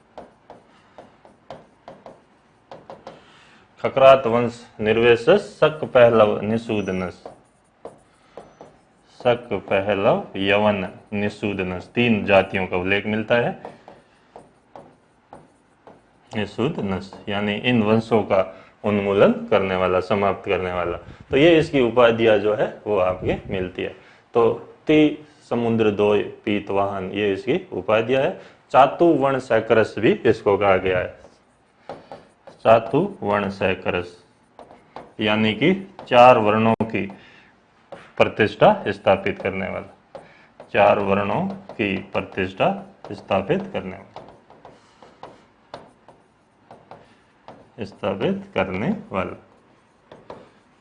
खकरात वंश निर्वेशस शक पहलव निषूदनस, शक पहलव यवन निषूदनस, 3 जातियों का उल्लेख मिलता है। निषूदनस यानी इन वंशों का उन्मूलन करने वाला, समाप्त करने वाला। तो ये इसकी उपाधियां जो है वो आपके मिलती है। तो ती समुद्र दोय पीतवाहन, ये इसकी उपाधियां है। चातुवर्ण सैकरस भी इसको कहा गया है। चातुवर्ण सैकरस यानी कि 4 वर्णों की प्रतिष्ठा स्थापित करने वाला, 4 वर्णों की प्रतिष्ठा स्थापित करने वाला, स्थापित करने वाला।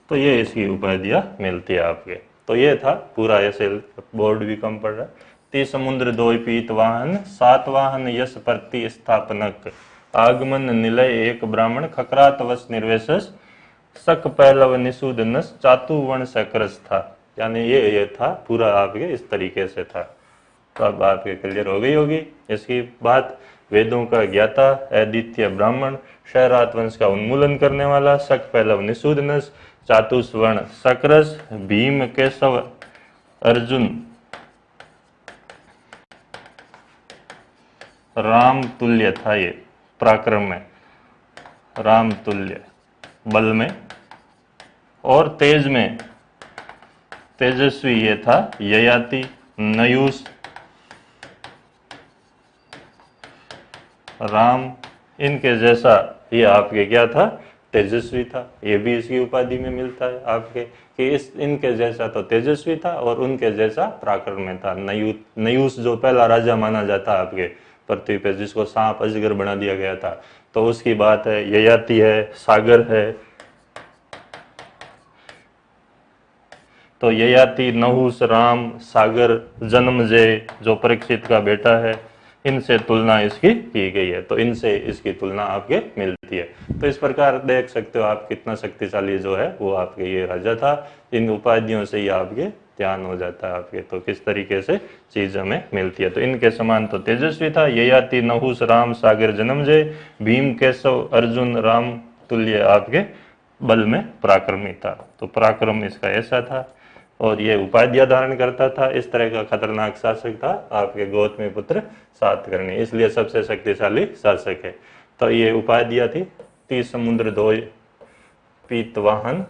तो ये इसकी उपाधियां मिलती है आपके। तो ये था पूरा, ऐसे बोर्ड भी कम पड़ रहा है। 30 समुद्र दोय पीतवाहन, सातवाहन यश प्रतिस्थापनक, आगमन निलय एक ब्राह्मण, खकरात वश निर्वेशस, शक पहलव निषूदनस, चातुवर्ण सैकरस था। यानी ये था पूरा आपके इस तरीके से था। तो अब आपके क्लियर हो गई होगी इसकी बात। वेदों का ज्ञाता, अद्वितीय ब्राह्मण, शहरात वंश का उन्मूलन करने वाला, शक पहलव निषूदनस, चातुवर्ण सैकरस, भीम केशव अर्जुन राम तुल्य था ये पराक्रम में, राम तुल्य बल में और तेज में, तेजस्वी ये था ययाति, नयूस, राम, इनके जैसा ये आपके क्या था? तेजस्वी था। ये भी इसकी उपाधि में मिलता है आपके कि इस इनके जैसा तो तेजस्वी था और उनके जैसा पराक्रम में था। नयूस जो पहला राजा माना जाता आपके पृथ्वी पे, जिसको सांप अजगर बना दिया गया था, तो उसकी बात है। ययाति है, सागर है। तो ययाति, नहुस, राम, सागर, जन्मजय जो परीक्षित का बेटा है, इनसे तुलना इसकी की गई है। तो इनसे इसकी तुलना आपके मिलती है। तो इस प्रकार देख सकते हो आप कितना शक्तिशाली जो है वो आपके ये राजा था। इन उपाधियों से ही आपके ध्यान हो जाता है आपके, तो किस तरीके से चीज हमें मिलती है। तो इनके समान तो तेजस्वी था, ययाति, नहुस, राम, सागर, जन्मजय, भीम, केशव, अर्जुन, राम तुल्य आपके बल में पराक्रमी था। तो पराक्रम इसका ऐसा था और ये उपाधियां धारण करता था। इस तरह का खतरनाक शासक था आपके गौतमीपुत्र सातकर्णी, इसलिए सबसे शक्तिशाली शासक है। तो ये उपाधियां थी 30 समुद्र दोय पीतवाहन,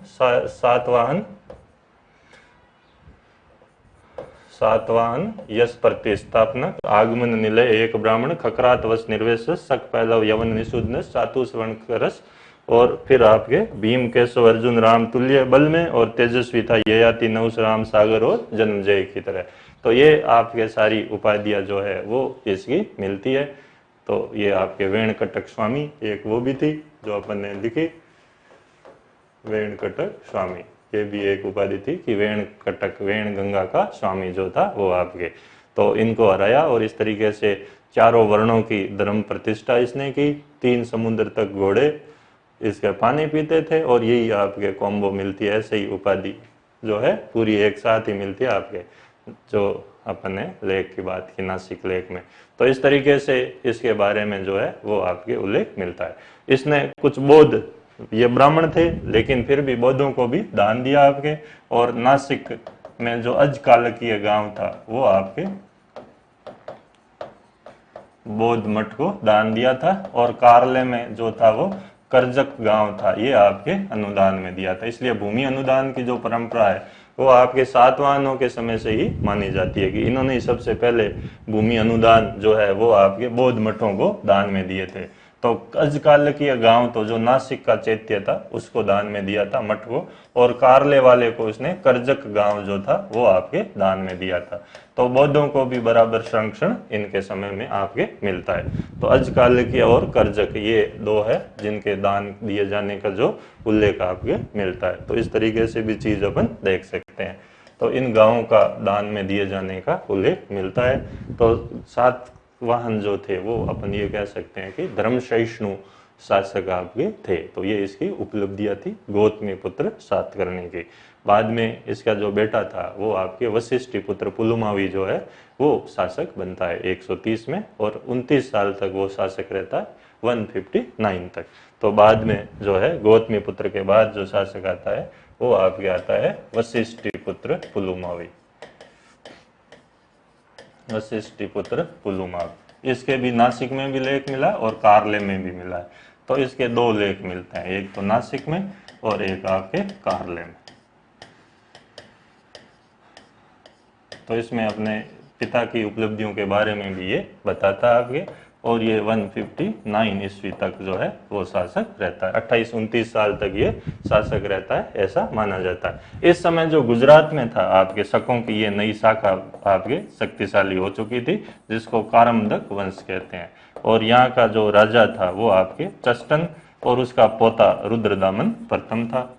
सातवाहन यश प्रतिस्थापनक, आगमन निलय एक ब्राह्मण, खकरात वश निर्वेश, शक पहलव यवन निषूदनस, चातुवर्ण सैकरस, और फिर आपके भीम केशव अर्जुन राम तुल्य बल में, और तेजस्वी था ययाति नहुष राम सागर और जन्मजय की तरह। तो ये आपके सारी उपाधियां जो है वो इसकी मिलती है। तो ये आपके वेणकटक स्वामी एक वो भी थी जो अपन ने लिखी, वेणकटक स्वामी, ये भी एक उपाधि थी कि वेणकटक वेण गंगा का स्वामी जो था वो आपके। तो इनको हराया और इस तरीके से चारों वर्णों की धर्म प्रतिष्ठा इसने की। 3 समुद्र तक घोड़े इसके पानी पीते थे, और यही आपके कॉम्बो मिलती है, ऐसे ही उपाधि जो है पूरी एक साथ ही मिलती है आपके, जो अपन ने लेख की बात की नासिक लेख में। तो इस तरीके से इसके बारे में जो है वो आपके उल्लेख मिलता है। इसने कुछ बौद्ध, ये ब्राह्मण थे लेकिन फिर भी बौद्धों को भी दान दिया आपके, और नासिक में जो अजकालकीय गांव था वो आपके बौद्ध मठ को दान दिया था, और कारले में जो था वो करजक गांव था, ये आपके अनुदान में दिया था। इसलिए भूमि अनुदान की जो परंपरा है वो आपके सातवाहनों के समय से ही मानी जाती है कि इन्होंने सबसे पहले भूमि अनुदान जो है वो आपके बौद्ध मठों को दान में दिए थे। तो अजकालकीय गांव तो जो नासिक का चैत्य था उसको दान में दिया था मठ को, और कारले वाले को उसने करजक गांव जो था वो आपके दान में दिया था। तो बौद्धों को भी बराबर संरक्षण इनके समय में आपके मिलता है। तो अजकालकीय और करजक ये दो है जिनके दान दिए जाने का जो उल्लेख आपके मिलता है। तो इस तरीके से भी चीज अपन देख सकते हैं। तो इन गांवों का दान में दिए जाने का उल्लेख मिलता है। तो सातवाहन जो थे वो अपन ये कह सकते हैं कि धर्म सहिष्णु शासक आपके थे। तो ये इसकी उपलब्धियां थी गौतमी पुत्र सातकर्णी की। बाद में इसका जो बेटा था वो आपके वशिष्ठी पुत्र पुलुमावी जो है वो शासक बनता है 130 में, और 29 साल तक वो शासक रहता है 159 तक। तो बाद में जो है गौतमी पुत्र के बाद जो शासक आता है वो आपके आता है वशिष्ठी पुत्र पुलुमावी, वशिष्ठी पुत्र पुलुमावी। इसके भी नासिक में भी लेख मिला और कारले में भी मिला है। तो इसके 2 लेख मिलते हैं, एक तो नासिक में और एक आपके कारले में। तो इसमें अपने पिता की उपलब्धियों के बारे में भी ये बताता है आपके, और ये 159 ईस्वी तक जो है वो शासक रहता है, 28-29 साल तक ये शासक रहता है ऐसा माना जाता है। इस समय जो गुजरात में था आपके शकों की ये नई शाखा आपके शक्तिशाली हो चुकी थी जिसको कारमदक वंश कहते हैं, और यहाँ का जो राजा था वो आपके चस्टन, और उसका पोता रुद्रदामन प्रथम था।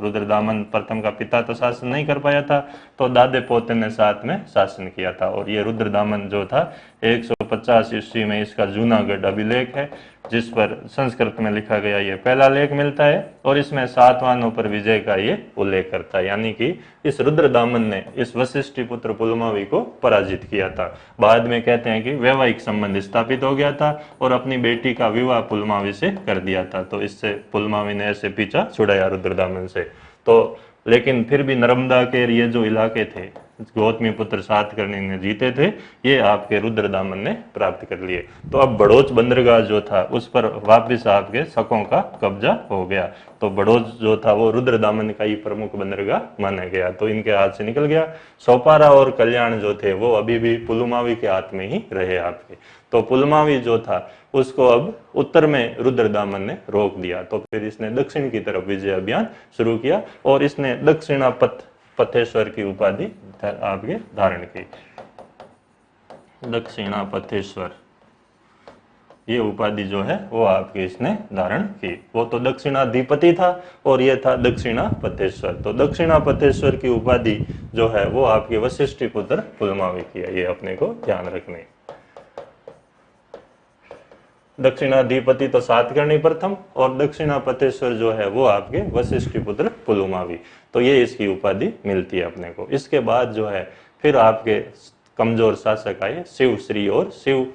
रुद्रदामन प्रथम का पिता तो शासन नहीं कर पाया था, तो दादे पोते ने साथ में शासन किया था। और ये रुद्रदामन जो था 150 ईस्वी में इसका जूनागढ़ अभिलेख है जिस पर संस्कृत में लिखा गया ये पहला लेख मिलता है, और इसमें सातवाहनों पर विजय का ये उल्लेख करता है। यानी कि इस रुद्रदामन ने इस वशिष्ठी पुत्र पुलमावी को पराजित किया था। बाद में कहते हैं कि वैवाहिक संबंध स्थापित हो गया था और अपनी बेटी का विवाह पुलमावी से कर दिया था। तो इससे पुलमावी ने ऐसे पीछा छुड़ाया रुद्रदामन से। तो लेकिन फिर भी नर्मदा के ये जो इलाके थे गौतमी पुत्र सातकर्णी ने जीते थे, ये आपके रुद्रदामन ने प्राप्त कर लिए। तो अब बड़ोच बंदरगाह जो था उस पर वापिस आपके शकों का कब्जा हो गया। तो बड़ोच जो था वो रुद्रदामन का ही प्रमुख बंदरगाह माना गया, तो इनके हाथ से निकल गया। सोपारा और कल्याण जो थे वो अभी भी पुलुमावी के हाथ में ही रहे आपके। तो पुलमावी जो था उसको अब उत्तर में रुद्रदामन ने रोक दिया। तो फिर इसने दक्षिण की तरफ विजय अभियान शुरू किया और इसने पथेश्वर की उपाधि आपके धारण की। दक्षिणापथेश्वर ये उपाधि जो है वो आपके इसने धारण की। वो तो दक्षिणाधिपति था और ये था दक्षिणापथेश्वर। तो दक्षिणापथेश्वर की उपाधि जो है वो आपके वशिष्ठी पुत्र पुलमावी की है, ये अपने को ध्यान रखने। दक्षिणाधिपति तो सातकर्णी प्रथम और दक्षिणापथेश्वर जो है वो आपके वशिष्ठी पुत्र पुलुमावी। तो ये इसकी उपाधि मिलती है अपने को। इसके बाद जो है फिर आपके कमजोर शासक आए, शिव श्री और शिव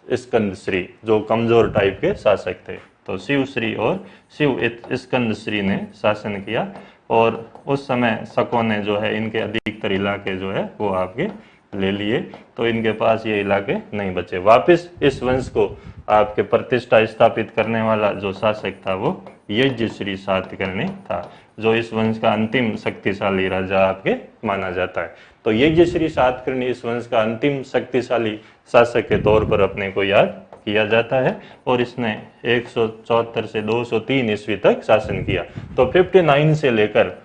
स्कंद श्री, जो कमजोर टाइप के शासक थे। तो शिव श्री और शिव स्कंद श्री ने शासन किया और उस समय शकों ने जो है इनके अधिकतर इलाके जो है वो आपके ले लिए। तो इनके पास ये इलाके नहीं बचे। वापस इस वंश को आपके प्रतिष्ठा स्थापित करने वाला जो शासक था वो यज्ञश्री सातकर्णी था, जो इस वंश का अंतिम शक्तिशाली राजा आपके माना जाता है। तो यज्ञश्री सातकर्णी इस वंश का अंतिम शक्तिशाली शासक के तौर पर अपने को याद किया जाता है और इसने 174 से 203 ईस्वी तक शासन किया। तो 59 से लेकर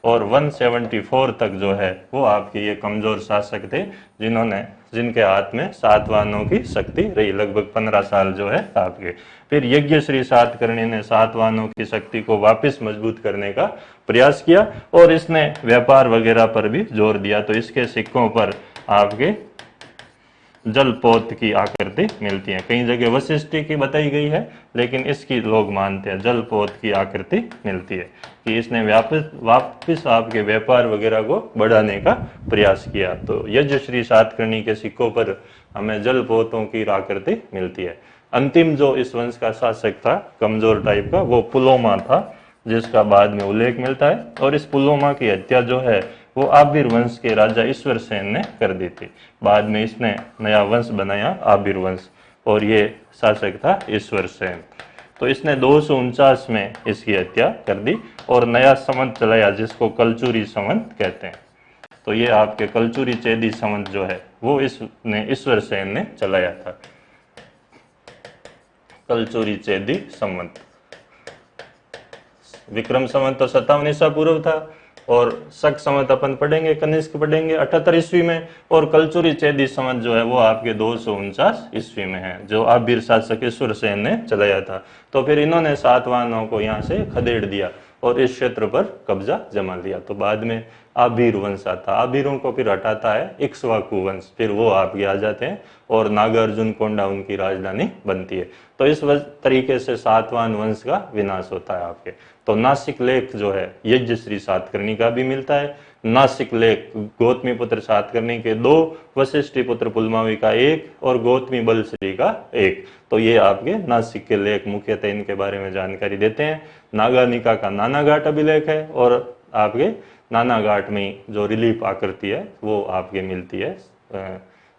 और 174 तक जो है वो आपके ये कमजोर शासक थे, जिनके हाथ में सातवाहनों की शक्ति रही लगभग 15 साल जो है आपके। फिर यज्ञश्री सातकर्णी ने सातवाहनों की शक्ति को वापस मजबूत करने का प्रयास किया और इसने व्यापार वगैरह पर भी जोर दिया। तो इसके सिक्कों पर आपके जलपोत की आकृति मिलती है, कई जगह वशिष्ठी की बताई गई है, लेकिन इसकी लोग मानते हैं जलपोत की आकृति मिलती है कि इसने वापस आपके व्यापार वगैरह को बढ़ाने का प्रयास किया। तो यज्ञश्री सातकर्णी के सिक्कों पर हमें जलपोतों की आकृति मिलती है। अंतिम जो इस वंश का शासक था कमजोर टाइप का, वो पुलोमा था, जिसका बाद में उल्लेख मिलता है। और इस पुलोमा की हत्या जो है वो आबिर वंश के राजा ईश्वर सेन ने कर दी थी। बाद में इसने नया वंश बनाया आबिर वंश और ये शासक था ईश्वर सेन। तो इसने 249 में इसकी हत्या कर दी और नया संवत चलाया जिसको कलचुरी संवत कहते हैं। तो ये आपके कलचुरी चेदी संवत जो है वो इसने ईश्वर सेन ने चलाया था, कलचुरी चेदी संवत। विक्रम संवत तो 57 ईसा पूर्व था और शक संवत अपन पढ़ेंगे, कनिष्क पढ़ेंगे 78 ईस्वी में, और कलचुरी चेदी संवत जो है वो आपके 249 ईस्वी में है, जो आबिर शासक ईश्वर सेन ने चलाया था। तो फिर इन्होंने सातवाहनों को यहाँ से खदेड़ दिया और इस क्षेत्र पर कब्जा जमा लिया। तो बाद में आबिर वंश आता, आबिरों को फिर हटाता है इक्ष्वाकु वंश, फिर वो आपके आ जाते हैं और नागार्जुन कोंडा उनकी राजधानी बनती है। तो इस तरीके से सातवाहन वंश का विनाश होता है आपके। तो नासिक लेख जो है यज्ञश्री सातकर्णी का भी मिलता है। नासिक लेख गौतमी पुत्र सातकर्णी के 2, वशिष्ठी पुत्र पुलमावी का 1 और गौतमी बलश्री का 1। तो ये आपके नासिक के लेख मुख्यतः इनके बारे में जानकारी देते हैं। नागानिका का नाना घाट अभिलेख है और आपके नाना घाट में जो रिलीफ आकृति है वो आपके मिलती है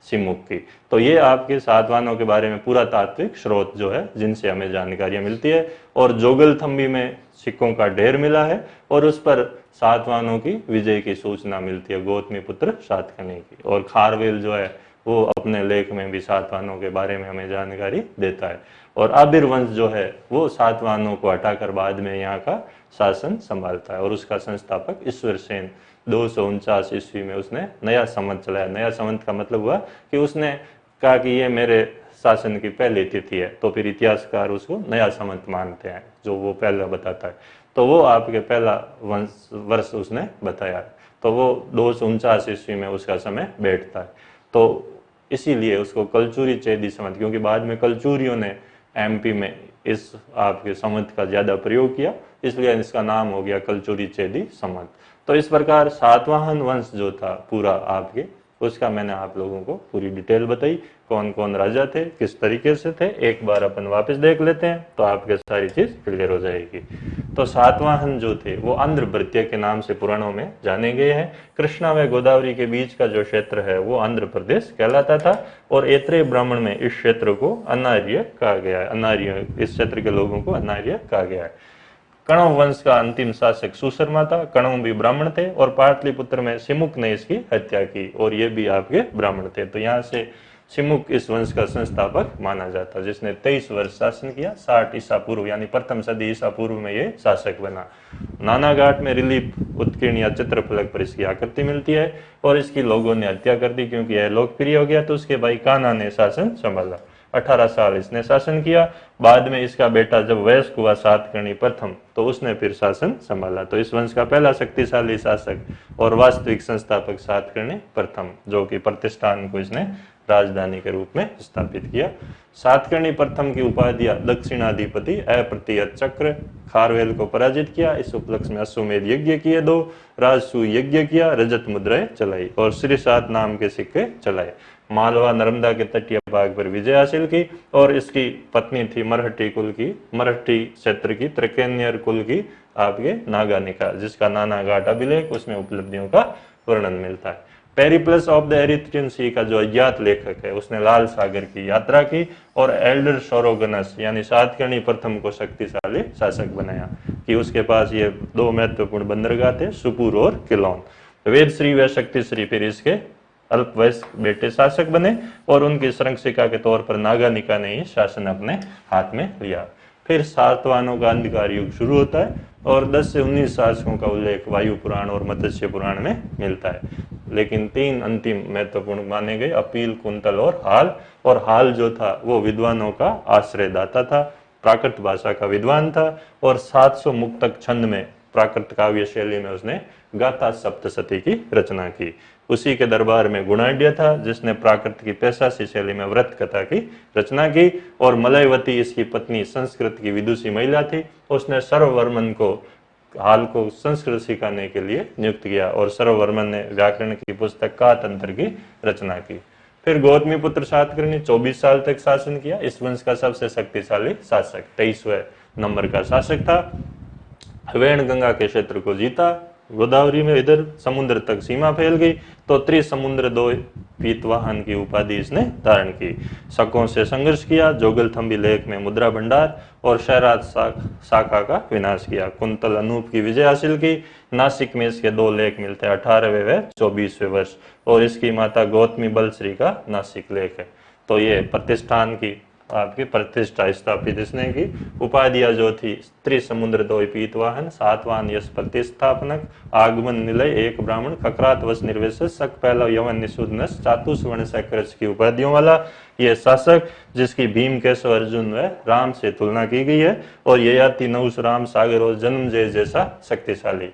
सिमुक की। तो ये आपके सातवाहनों के बारे में पूरा तात्विक स्रोत जो है जिनसे हमें जानकारियां मिलती है। और जोगलथंबी में सिक्कों का ढेर मिला है और उस पर सातवाहनों की विजय की सूचना मिलती है गौतमी पुत्र सातकर्णी की। और खारवेल जो है वो अपने लेख में भी सातवाहनों के बारे में हमें जानकारी देता है। और आबिर वंश जो है वो सातवाहनों को हटाकर बाद में यहाँ का शासन संभालता है और उसका संस्थापक ईश्वर सेन 249 ईस्वी में उसने नया संवत चलाया। नया संवत का मतलब हुआ कि उसने कहा कि ये मेरे शासन की पहली तिथि है, तो फिर इतिहासकार उसको नया संवत मानते हैं जो वो पहला बताता है। तो वो आपके पहला वर्ष उसने बताया है, तो वो 249 ईस्वी में उसका समय बैठता है। तो इसीलिए उसको कलचुरी चेदी संवत, क्योंकि बाद में कलचुरियों ने एमपी में इस आपके संवत का ज्यादा प्रयोग किया, इसलिए इसका नाम हो गया कलचुरी चेदी संवत। तो इस प्रकार सातवाहन वंश जो था पूरा आपके, उसका मैंने आप लोगों को पूरी डिटेल बताई, कौन कौन राजा थे, किस तरीके से थे। एक बार अपन वापस देख लेते हैं तो आपके सारी चीज क्लियर हो जाएगी। तो सातवाहन जो थे वो आंध्र भृत्य के नाम से पुराणों में जाने गए हैं। कृष्णा व गोदावरी के बीच का जो क्षेत्र है वो आंध्र प्रदेश कहलाता था और ऐत्रेय ब्राह्मण में इस क्षेत्र को अनार्य कहा गया है। अनार्य, इस क्षेत्र के लोगों को अनार्य कहा गया है। कणव वंश का अंतिम शासक सुशर्मा था, कणव भी ब्राह्मण थे और पाटलिपुत्र में सिमुक ने इसकी हत्या की और ये भी आपके ब्राह्मण थे। तो यहाँ से सिमुक इस वंश का संस्थापक माना जाता, जिसने 23 वर्ष शासन किया, 60 ईसा पूर्व यानी प्रथम सदी ईसा पूर्व में ये शासक बना। नाना घाट में रिलीफ उत्कीर्ण या चित्रफलक पर इसकी आकृति मिलती है और इसकी लोगों ने हत्या कर दी क्योंकि यह लोकप्रिय हो गया। तो उसके भाई कान्हा ने शासन संभाला, 18 साल इसने शासन किया। बाद में इसका बेटा जब वयस्क हुआ सातकर्णी प्रथम, तो उसने फिर शासन संभाला। तो इस वंश का पहला शक्तिशाली शासक और वास्तविक संस्थापक सातकर्णी प्रथम, जो कि प्रतिष्ठान को इसने राजधानी के रूप में स्थापित किया। सातकर्णी प्रथम की उपाधियां दक्षिणाधिपति, अप्रतिहत चक्र, खारवेल को पराजित किया। इस उपलक्ष्य में अश्वमेध यज्ञ किए 2, राजसूय यज्ञ किया, रजत मुद्राएं चलाई और श्री सात नाम के सिक्के चलाए। मालवा नर्मदा के तटीय भाग पर विजय हासिल की और इसकी पत्नी थी मराठी कुल की, मराठी क्षेत्र की त्रिकेन्यर कुल की आपके नागानिका, जिसका नाना घाट अभिलेख उसमें उपलब्धियों का वर्णन मिलता है। Periplus of the Erythraean sea का जो अज्ञात लेखक है उसने लाल सागर की यात्रा की और एल्डर सोरोगनस यानी सातकर्णी प्रथम को शक्तिशाली शासक बनाया कि उसके पास ये 2 महत्वपूर्ण बंदरगाह थे, सुपुर और किलौन। वेद श्री व शक्ति श्री फिर इसके अल्पवयस्क बेटे शासक बने और उनकी संरक्षिका के तौर पर नागानिका ने ही शासन अपने हाथ में लिया। फिर सातवाहनों का अंधकार युग शुरू होता है और 10 से 19 शासकों का उल्लेख वायु पुराण और मत्स्य पुराण में मिलता है। लेकिन 3 अंतिम महत्वपूर्ण माने गए, अपील, कुंतल और हाल। और हाल जो था वो विद्वानों का आश्रयदाता था, प्राकृत भाषा का विद्वान था और 700 मुक्तक छंद में प्राकृत काव्य शैली में उसने गाथा सप्तशती की रचना की। उसी के दरबार में गुणाढ्य था जिसने प्राकृत की पैशासी शैली में व्रत कथा की रचना की। और मलयवती इसकी पत्नी संस्कृत की विदुषी महिला थी। उसने सर्ववर्मन को हाल को संस्कृत सिखाने के लिए नियुक्त किया और सर्ववर्मन ने व्याकरण की पुस्तक कातंत्र की रचना की। फिर गौतमी पुत्र सातकर्णी 24 साल तक शासन किया। इस वंश का सबसे शक्तिशाली शासक 23वें नंबर का शासक था। वेण गंगा के क्षेत्र को जीता, गोदावरी में इधर समुद्र तक सीमा फैल गई, तो त्रिसमुद्र दो पीतवाहन की उपाधि इसने धारण की। शकों से संघर्ष किया, जोगलथंबी लेक में मुद्रा भंडार और शहराज शाखा का विनाश किया। कुंतल अनूप की विजय हासिल की। नासिक में इसके 2 लेख मिलते हैं, 18वें व 24वें वर्ष, और इसकी माता गौतमी बलश्री का नासिक लेख है। तो ये प्रतिष्ठान की आपकी प्रतिष्ठा स्थापित इसने की। उपाधियां जो थी, त्रिसमुद्र दो पीतवाहन, सातवाहन यश प्रतिष्ठापनक, आगमन निलय, एक ब्राह्मण, खकरात वश निर्वेशक, शक पहला यवन निषुद्धनस, चातुस्वर्ण सकृष की उपाधियों वाला यह शासक, जिसकी भीम केशव अर्जुन व राम से तुलना की गई है। और ययाति नहुष राम सागर और जन्मजय जैसा शक्तिशाली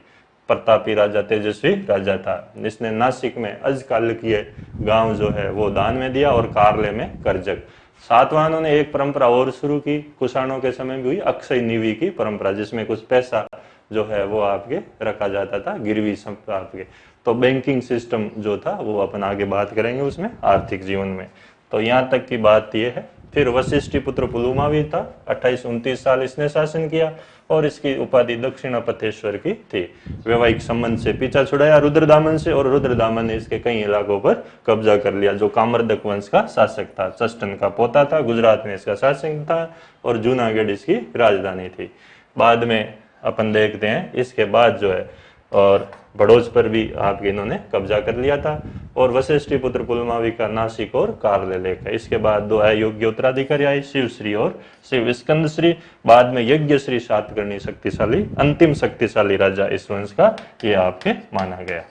प्रतापी राजा, तेजस्वी राजा था। इसने नासिक में अजकालिकीय गांव जो है वो दान में दिया और कारले में करजक। सातवाहनों ने एक परंपरा और शुरू की, कुषाणों के समय में हुई अक्षय निवि की परंपरा, जिसमें कुछ पैसा जो है वो आपके रखा जाता था गिरवी आपके। तो बैंकिंग सिस्टम जो था वो अपन आगे बात करेंगे उसमें, आर्थिक जीवन में। तो यहाँ तक की बात ये है। फिर वशिष्ठी पुत्र पुलुमावी था, 28-29 साल इसने शासन किया और इसकी उपाधि दक्षिणापथेश्वर की थी। वैवाहिक संबंध से पीछा छुड़ाया रुद्रदामन से, और रुद्रदामन ने इसके कई इलाकों पर कब्जा कर लिया। जो कामरदक वंश का शासक था, चस्टन का पोता था, गुजरात में इसका शासक था और जूनागढ़ इसकी राजधानी थी। बाद में अपन देखते हैं इसके बाद जो है और बड़ौज पर भी आपके इन्होंने कब्जा कर लिया था। और वशिष्ठी पुत्र पुलमावी का नासिक और कारले लेख है। इसके बाद 2 अयोग्य उत्तराधिकारी आए, शिवश्री और शिव स्कंद श्री। बाद में यज्ञ श्री सातकर्णी शक्तिशाली, अंतिम शक्तिशाली राजा इस वंश का ये आपके माना गया।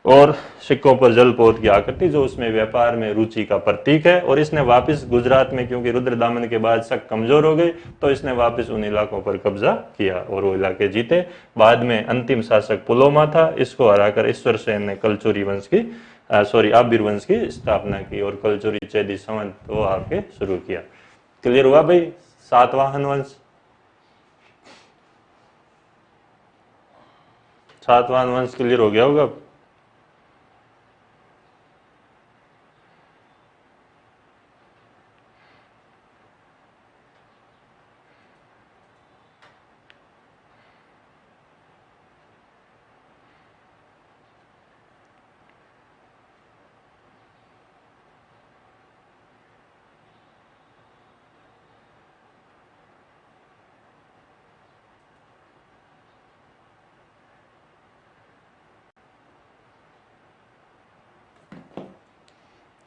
और सिक्कों पर जलपोत की आकृति जो उसमें व्यापार में रुचि का प्रतीक है। और इसने वापस गुजरात में, क्योंकि रुद्रदामन के बाद शक कमजोर हो गए, तो इसने वापस उन इलाकों पर कब्जा किया और वो इलाके जीते। बाद में अंतिम शासक पुलोमा था, इसको हराकर ईश्वर सेन ने कलचुरी वंश की आबिर वंश की स्थापना की और कलचुरी चैदी संवत वो आपके शुरू किया। क्लियर हुआ भाई? सातवाहन वंश, सातवाहन वंश क्लियर हो गया होगा।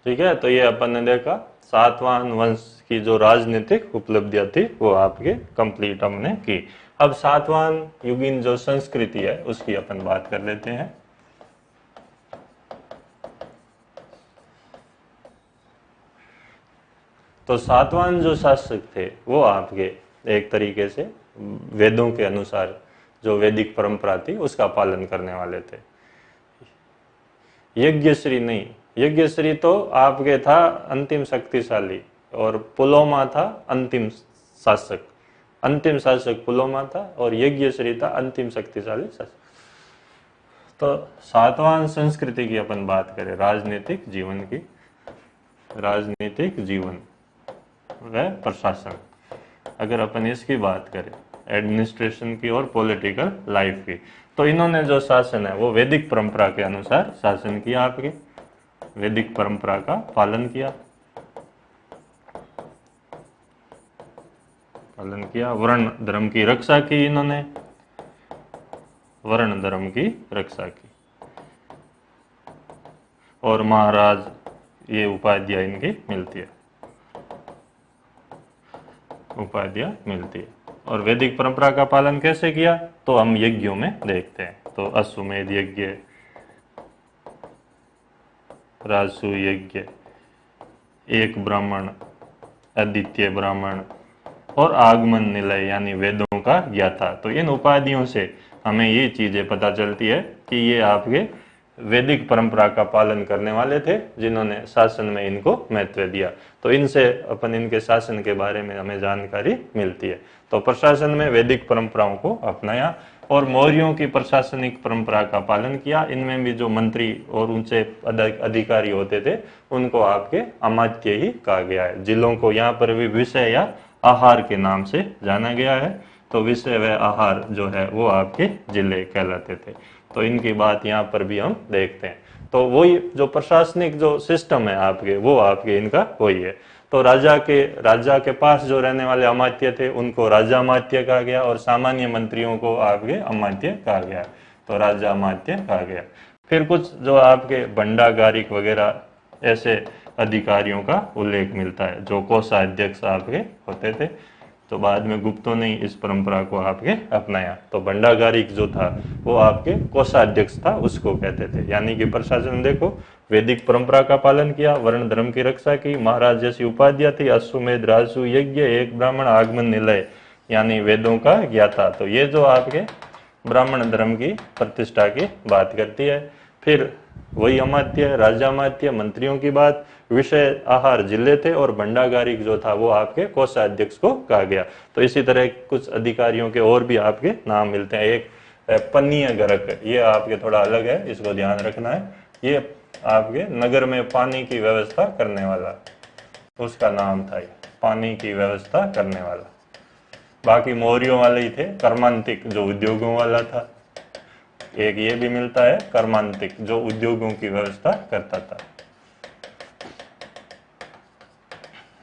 ठीक है, तो ये अपन ने देखा सातवाहन वंश की जो राजनीतिक उपलब्धियां थी वो आपके कंप्लीट हमने की। अब सातवाहन युगीन जो संस्कृति है उसकी अपन बात कर लेते हैं। तो सातवाहन जो शासक थे वो आपके एक तरीके से वेदों के अनुसार जो वैदिक परंपरा थी उसका पालन करने वाले थे। यज्ञश्री नहीं, यज्ञश्री तो आपके था अंतिम शक्तिशाली और पुलोमा था अंतिम शासक। अंतिम शासक पुलोमा था और यज्ञश्री था अंतिम शक्तिशाली शासक। तो सातवाहन संस्कृति की अपन बात करें, राजनीतिक जीवन की, राजनीतिक जीवन व प्रशासन, अगर अपन इसकी बात करें एडमिनिस्ट्रेशन की और पॉलिटिकल लाइफ की, तो इन्होंने जो शासन है वो वैदिक परंपरा के अनुसार शासन किया। आपके वैदिक परंपरा का पालन किया, वर्ण धर्म की रक्षा की इन्होंने, वर्ण धर्म की रक्षा की। और महाराज, ये उपाधियां इनकी मिलती है, उपाधियां मिलती है। और वैदिक परंपरा का पालन कैसे किया, तो हम यज्ञों में देखते हैं। तो अश्वमेध यज्ञ, राजसु यज्ञ, एक ब्राह्मण, आदित्य ब्राह्मण और आगमन निलय यानी वेदों का ज्ञाता। तो इन उपाधियों से हमें ये चीजें पता चलती है कि ये आपके वैदिक परंपरा का पालन करने वाले थे, जिन्होंने शासन में इनको महत्व दिया। तो इनसे अपन इनके शासन के बारे में हमें जानकारी मिलती है। तो प्रशासन में वैदिक परंपराओं को अपनाया और मौर्यों की प्रशासनिक परंपरा का पालन किया। इनमें भी जो मंत्री और ऊंचे अधिकारी होते थे उनको आपके अमात्य ही कहा गया है। जिलों को यहाँ पर भी विषय या आहार के नाम से जाना गया है। तो विषय व आहार जो है वो आपके जिले कहलाते थे। तो इनकी बात यहाँ पर भी हम देखते हैं। तो वही जो प्रशासनिक जो सिस्टम है आपके, वो आपके इनका वही है। तो राजा के पास जो रहने वाले अमात्य थे उनको राजा अमात्य कहा गया और सामान्य मंत्रियों को आपके अमात्य कहा गया। तो राजा अमात्य कहा गया। फिर कुछ जो आपके भंडागारिक वगैरह ऐसे अधिकारियों का उल्लेख मिलता है जो कोषाध्यक्ष आपके होते थे। तो बाद में गुप्तों ने इस परंपरा को आपके अपनाया। तो भंडागारिक जो था वो आपके कोषाध्यक्ष था, उसको कहते थे। यानी कि प्रशासन देखो, वैदिक परंपरा का पालन किया, वर्ण धर्म की रक्षा की, महाराज जैसी उपाधियां थी, अश्वमेध, राजसु यज्ञ, एक ब्राह्मण, आगमन निलय यानी वेदों का ज्ञाता। तो ये जो आपके ब्राह्मण धर्म की प्रतिष्ठा की बात करती है। फिर वही अमात्य, राजा अमात्य, मंत्रियों की बात, विषय आहार जिले थे और भंडागारिक जो था वो आपके कोषाध्यक्ष को कहा गया। तो इसी तरह कुछ अधिकारियों के और भी आपके नाम मिलते हैं। एक पन्नीय घरक, ये आपके थोड़ा अलग है, इसको ध्यान रखना है। ये आपके नगर में पानी की व्यवस्था करने वाला, उसका नाम था ये, पानी की व्यवस्था करने वाला। बाकी मौर्यों वाले ही थे। कर्मांतिक जो उद्योगों वाला था, एक ये भी मिलता है कर्मांतिक जो उद्योगों की व्यवस्था करता था,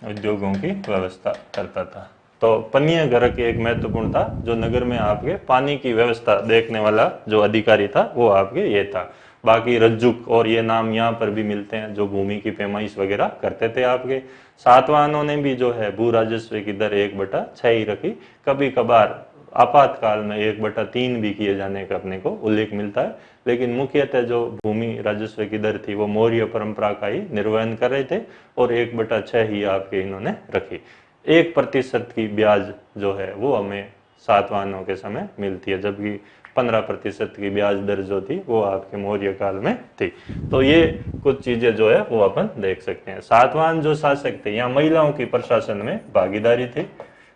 उद्योगों की व्यवस्था करता था। तो पन्नीय घरक एक महत्वपूर्ण था जो नगर में आपके पानी की व्यवस्था देखने वाला जो अधिकारी था वो आपके ये था। बाकी रज्जुक और ये नाम यहाँ पर भी मिलते हैं जो भूमि की पैमाइश वगैरह करते थे आपके। सातवाहनों ने भी जो है भू राजस्व की दर 1/6 ही रखी। कभी कभार आपातकाल में 1/3 भी किए जाने का अपने को उल्लेख मिलता है, लेकिन मुख्यतः जो भूमि राजस्व की दर थी वो मौर्य परंपरा का ही निर्वहन कर रहे थे और 1/6 ही आपके इन्होंने रखी। 1% की ब्याज जो है वो हमें सातवाहनों के समय मिलती है, जबकि 15% की ब्याज दर जो थी वो आपके मौर्य काल में थी। तो ये कुछ चीजें जो है वो अपन देख सकते हैं। सातवाहन जो शासक थे, यहाँ महिलाओं की प्रशासन में भागीदारी थी,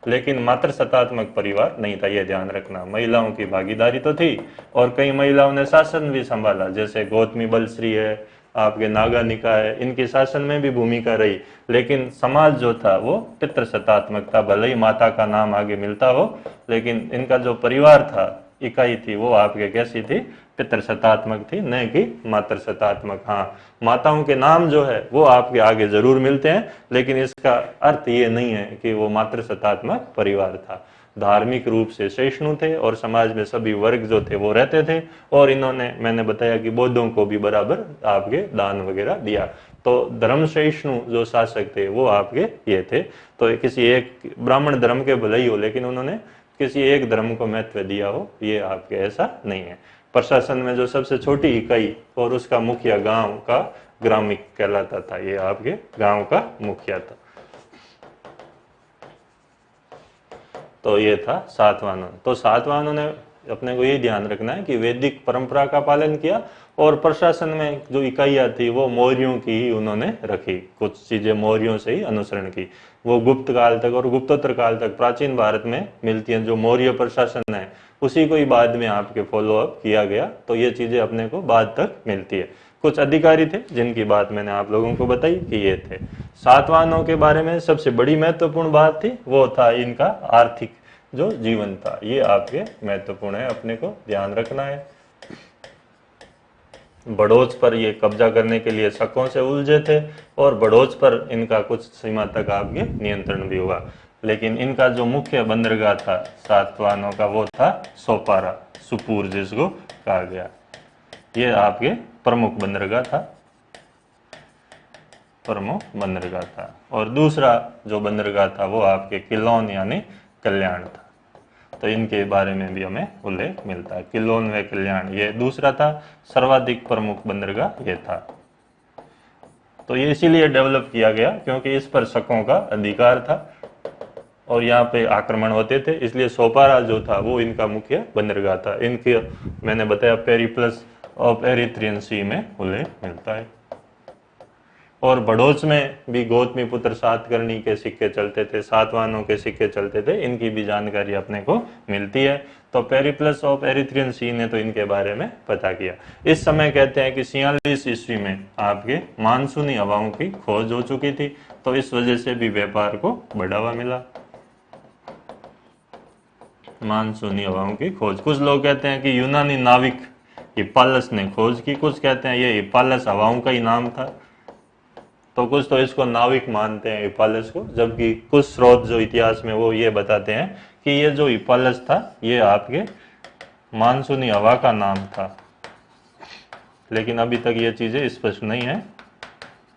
लेकिन मात्र सत्तात्मक परिवार नहीं था, ये ध्यान रखना। महिलाओं की भागीदारी तो थी और कई महिलाओं ने शासन भी संभाला, जैसे गौतमी बलश्री है, आपके नागा निकाय है, इनकी शासन में भी भूमिका रही। लेकिन समाज जो था वो पितृसत्तात्मक था, भले ही माता का नाम आगे मिलता हो, लेकिन इनका जो परिवार था, इकाई थी, वो आपके कैसी थी, पितृसत्तात्मक थी, न कि मातृसत्तात्मक। हाँ, माताओं के नाम जो है वो आपके आगे जरूर मिलते हैं, लेकिन इसका अर्थ ये नहीं है कि वो मातृसत्तात्मक परिवार था। धार्मिक रूप से सहिष्णु थे और समाज में सभी वर्ग जो थे वो रहते थे। और इन्होंने, मैंने बताया कि बौद्धों को भी बराबर आपके दान वगैरह दिया। तो धर्म सहिष्णु जो शासक थे वो आपके ये थे। तो किसी एक ब्राह्मण धर्म के भले ही हो, लेकिन उन्होंने किसी एक धर्म को महत्व दिया हो, ये आपके ऐसा नहीं है। प्रशासन में जो सबसे छोटी इकाई और उसका मुखिया गांव का ग्रामिक कहलाता था, ये आपके गांव का मुखिया था। तो ये था सातवाहनों। तो सातवाहनों ने अपने को ये ध्यान रखना है कि वैदिक परंपरा का पालन किया और प्रशासन में जो इकाइयां थी वो मौर्यों की ही उन्होंने रखी। कुछ चीजें मौर्यों से ही अनुसरण की, वो गुप्त काल तक और गुप्तोत्तर काल तक प्राचीन भारत में मिलती हैं। जो मौर्य प्रशासन है उसी को ही बाद में आपके फॉलो अप किया गया। तो ये चीजें अपने को बाद तक मिलती है। कुछ अधिकारी थे जिनकी बात मैंने आप लोगों को बताई कि ये थे। सातवाहनों के बारे में सबसे बड़ी महत्वपूर्ण बात थी वो था इनका आर्थिक जो जीवन था, ये आपके महत्वपूर्ण है, अपने को ध्यान रखना है। बड़ोच पर ये कब्जा करने के लिए शकों से उलझे थे और बड़ोच पर इनका कुछ सीमा तक आपके नियंत्रण भी हुआ। लेकिन इनका जो मुख्य बंदरगाह था सातवाहनों का वो था सोपारा, सुपूर जिसको कहा गया, ये आपके प्रमुख बंदरगाह था। प्रमुख बंदरगाह था। और दूसरा जो बंदरगाह था वो आपके किलोन यानी कल्याण था। तो इनके बारे में भी हमें उल्लेख मिलता है। किलोन व कल्याण ये दूसरा था, सर्वाधिक प्रमुख बंदरगाह ये था। तो ये इसीलिए डेवलप किया गया क्योंकि इस पर शकों का अधिकार था और यहाँ पे आक्रमण होते थे, इसलिए सोपारा जो था वो इनका मुख्य बंदरगाह था। इनके मैंने बताया पेरिप्लस ऑफ एरिथ्रियन सी में उल्लेख मिलता है। और बड़ोच में भी गौतमी पुत्र सातकर्णी के सिक्के चलते थे, सातवाहनों के सिक्के चलते थे, इनकी भी जानकारी अपने को मिलती है। तो पेरिप्लस ऑफ एरिथ्रियन सी ने तो इनके बारे में पता किया। इस समय कहते हैं कि 46 ईस्वी में आपके मानसूनी हवाओं की खोज हो चुकी थी, तो इस वजह से भी व्यापार को बढ़ावा मिला। मानसूनी हवाओं की खोज, कुछ लोग कहते हैं कि यूनानी नाविक हिप्पालस ने खोज की, कुछ कहते हैं ये हिप्पालस हवाओं का ही नाम था। तो कुछ तो इसको नाविक मानते हैं हिप्पालस को, जबकि कुछ स्रोत जो इतिहास में वो ये बताते हैं कि ये जो हिप्पालस था ये आपके मानसूनी हवा का नाम था। लेकिन अभी तक ये चीजें स्पष्ट नहीं है।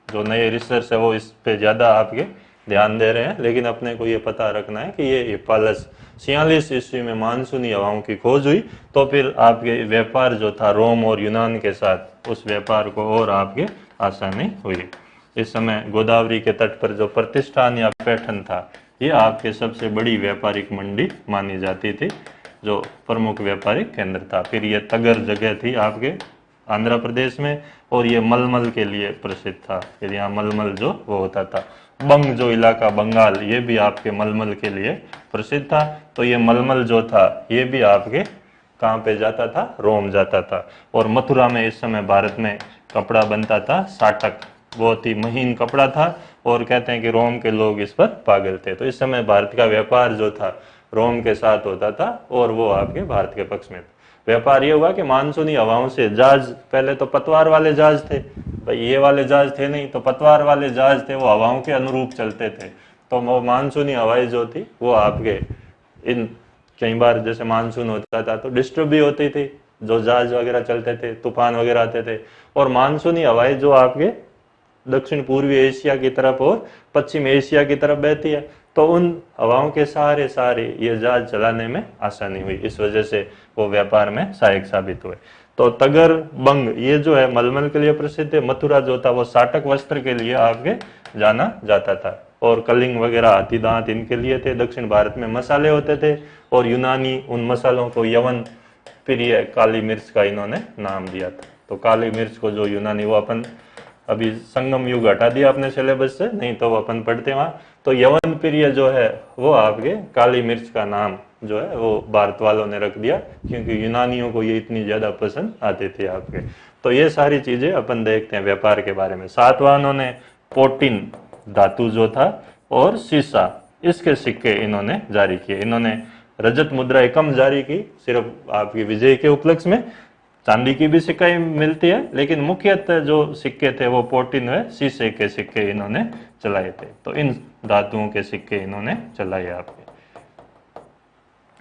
जो नए रिसर्च है वो इस पे ज्यादा आपके ध्यान दे रहे हैं, लेकिन अपने को ये पता रखना है कि ये हिप्पालस 46 ईस्वी में मानसूनी हवाओं की खोज हुई। तो फिर आपके व्यापार जो था रोम और यूनान के साथ, उस व्यापार को और आपके आसानी हुई। इस समय गोदावरी के तट पर जो प्रतिष्ठान या पैठन था, ये आपके सबसे बड़ी व्यापारिक मंडी मानी जाती थी, जो प्रमुख व्यापारिक केंद्र था। फिर ये तगर जगह थी आपके आंध्र प्रदेश में, और ये मलमल के लिए प्रसिद्ध था। फिर यहाँ मलमल जो वो होता था। बंग जो इलाका बंगाल, ये भी आपके मलमल के लिए प्रसिद्ध था। तो ये मलमल जो था ये भी आपके कहाँ पे जाता था, रोम जाता था। और मथुरा में इस समय भारत में कपड़ा बनता था साटक, बहुत ही महीन कपड़ा था, और कहते हैं कि रोम के लोग इस पर पागल थे। तो इस समय भारत का व्यापार जो था रोम के साथ होता था और वो आपके भारत के पक्ष में था। व्यापार ये हुआ कि मानसूनी हवाओं से जहाज, पहले तो पतवार वाले जहाज थे भाई, ये वाले जहाज थे नहीं, तो पतवार वाले जहाज थे, वो हवाओं के अनुरूप चलते थे। तो वो मानसूनी हवाएं जो थी वो आपके इन कई बार जैसे मानसून होता था तो डिस्टर्ब भी होती थी, जो जहाज वगैरह चलते थे, तूफान वगैरह आते थे। और मानसूनी हवाएं जो आपके दक्षिण पूर्वी एशिया की तरफ और पश्चिम एशिया की तरफ बहती है, तो उन हवाओं के सारे ये जहाज चलाने में आसानी हुई। इस वजह से वो व्यापार में सहायक साबित हुए। तो तगर बंग ये जो है मलमल के लिए प्रसिद्ध है। मथुरा जो था वो साटक वस्त्र के लिए आपके जाना जाता था, और कलिंग वगैरह हाथी दांत इनके लिए थे। दक्षिण भारत में मसाले होते थे, और यूनानी उन मसालों को यवन प्रिय काली मिर्च का इन्होंने नाम दिया था। तो काली मिर्च को जो यूनानी, वो अपन अभी संगम युग हटा दिया अपने सिलेबस से, नहीं तो वो अपन पढ़ते वहाँ। तो यवन प्रिय जो है वो आपके काली मिर्च का नाम जो है वो भारत वालों ने रख दिया, क्योंकि यूनानियों को ये इतनी ज्यादा पसंद आते थे आपके। तो ये सारी चीजें अपन देखते हैं व्यापार के बारे में। सातवाहनों ने पोटिन धातु जो था और सीसा, इसके सिक्के इन्होंने जारी किए। इन्होंने रजत मुद्राएं कम जारी की, सिर्फ आपकी विजय के उपलक्ष्य में। चांदी की भी सिक्के मिलती है, लेकिन मुख्यतः जो सिक्के थे वो पोटिन व शीशे के सिक्के इन्होंने चलाए थे। तो इन धातुओं के सिक्के इन्होंने चलाए आपके,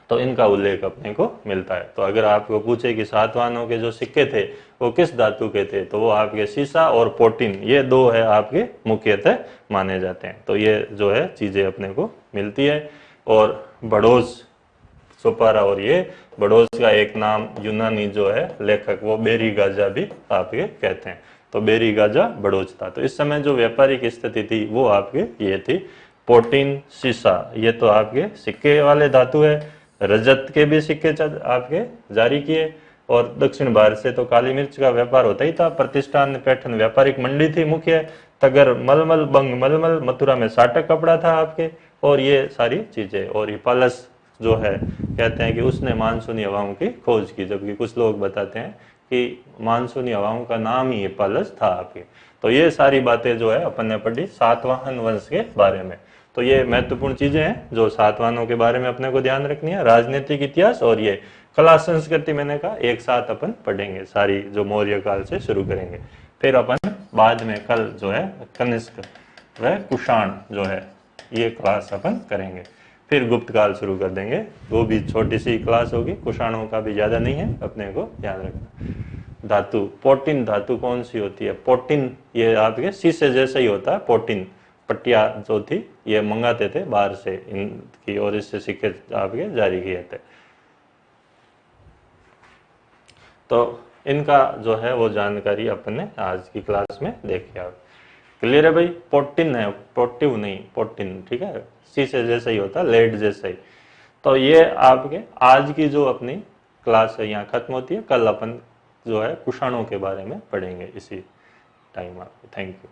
तो इनका उल्लेख अपने को मिलता है। तो अगर आपको पूछे कि सातवाहनों के जो सिक्के थे वो किस धातु के थे, तो वो आपके सीसा और पोटिन, ये दो है आपके मुख्यतः माने जाते हैं। तो ये जो है चीजें अपने को मिलती है। और बड़ोस, सोपारा, और ये बड़ोस का एक नाम यूनानी जो है लेखक वो बेरी गाजा भी आपके कहते हैं। तो बेरी गाजा बड़ोच था। तो इस समय जो व्यापारिक स्थिति थी वो आपके ये थी। पोटिन, सीसा, ये तो आपके सिक्के वाले धातु है। रजत के भी सिक्के आपके जारी किए, और दक्षिण भारत से तो काली मिर्च का व्यापार होता ही था। प्रतिष्ठान पैठन व्यापारिक मंडी थी मुख्य। तगर मलमल, बंग मलमल, मथुरा में साटक कपड़ा था आपके, और ये सारी चीजें। और हिप्पालस जो है कहते हैं कि उसने मानसूनी हवाओं की खोज की, जबकि कुछ लोग बताते हैं कि मानसूनी हवाओं का नाम ही हिप्पालस था आपके। तो ये सारी बातें जो है अपन ने पढ़ी सातवाहन वंश के बारे में। तो ये महत्वपूर्ण चीजें हैं जो सातवाहनों के बारे में अपने को ध्यान रखनी है। राजनीतिक इतिहास और ये कला संस्कृति मैंने कहा एक साथ अपन पढ़ेंगे, सारी जो मौर्य काल से शुरू करेंगे। फिर अपन बाद में कल जो है कनिष्क व कुषाण जो है ये क्लास अपन करेंगे। फिर गुप्त काल शुरू कर देंगे, वो भी छोटी सी क्लास होगी। कुषाणों का भी ज्यादा नहीं है, अपने को ध्यान रखना। धातु, पोर्टिन धातु कौन सी होती है? पोर्टिन, ये आपके शीशे जैसा ही होता है पोर्टिन। पट्टिया जो थी ये मंगाते थे बाहर से इनकी, और इससे सिक्के आपके जारी किए थे। तो इनका जो है वो जानकारी अपन ने आज की क्लास में देखी। आप क्लियर है भाई? पोर्टिन है, पोर्टिव नहीं, पोर्टिन, ठीक है, शीशे जैसा ही होता है, लेड जैसा ही। तो ये आपके आज की जो अपनी क्लास है यहाँ खत्म होती है। कल अपन जो है कुषाणों के बारे में पढ़ेंगे इसी टाइम। आपको थैंक यू।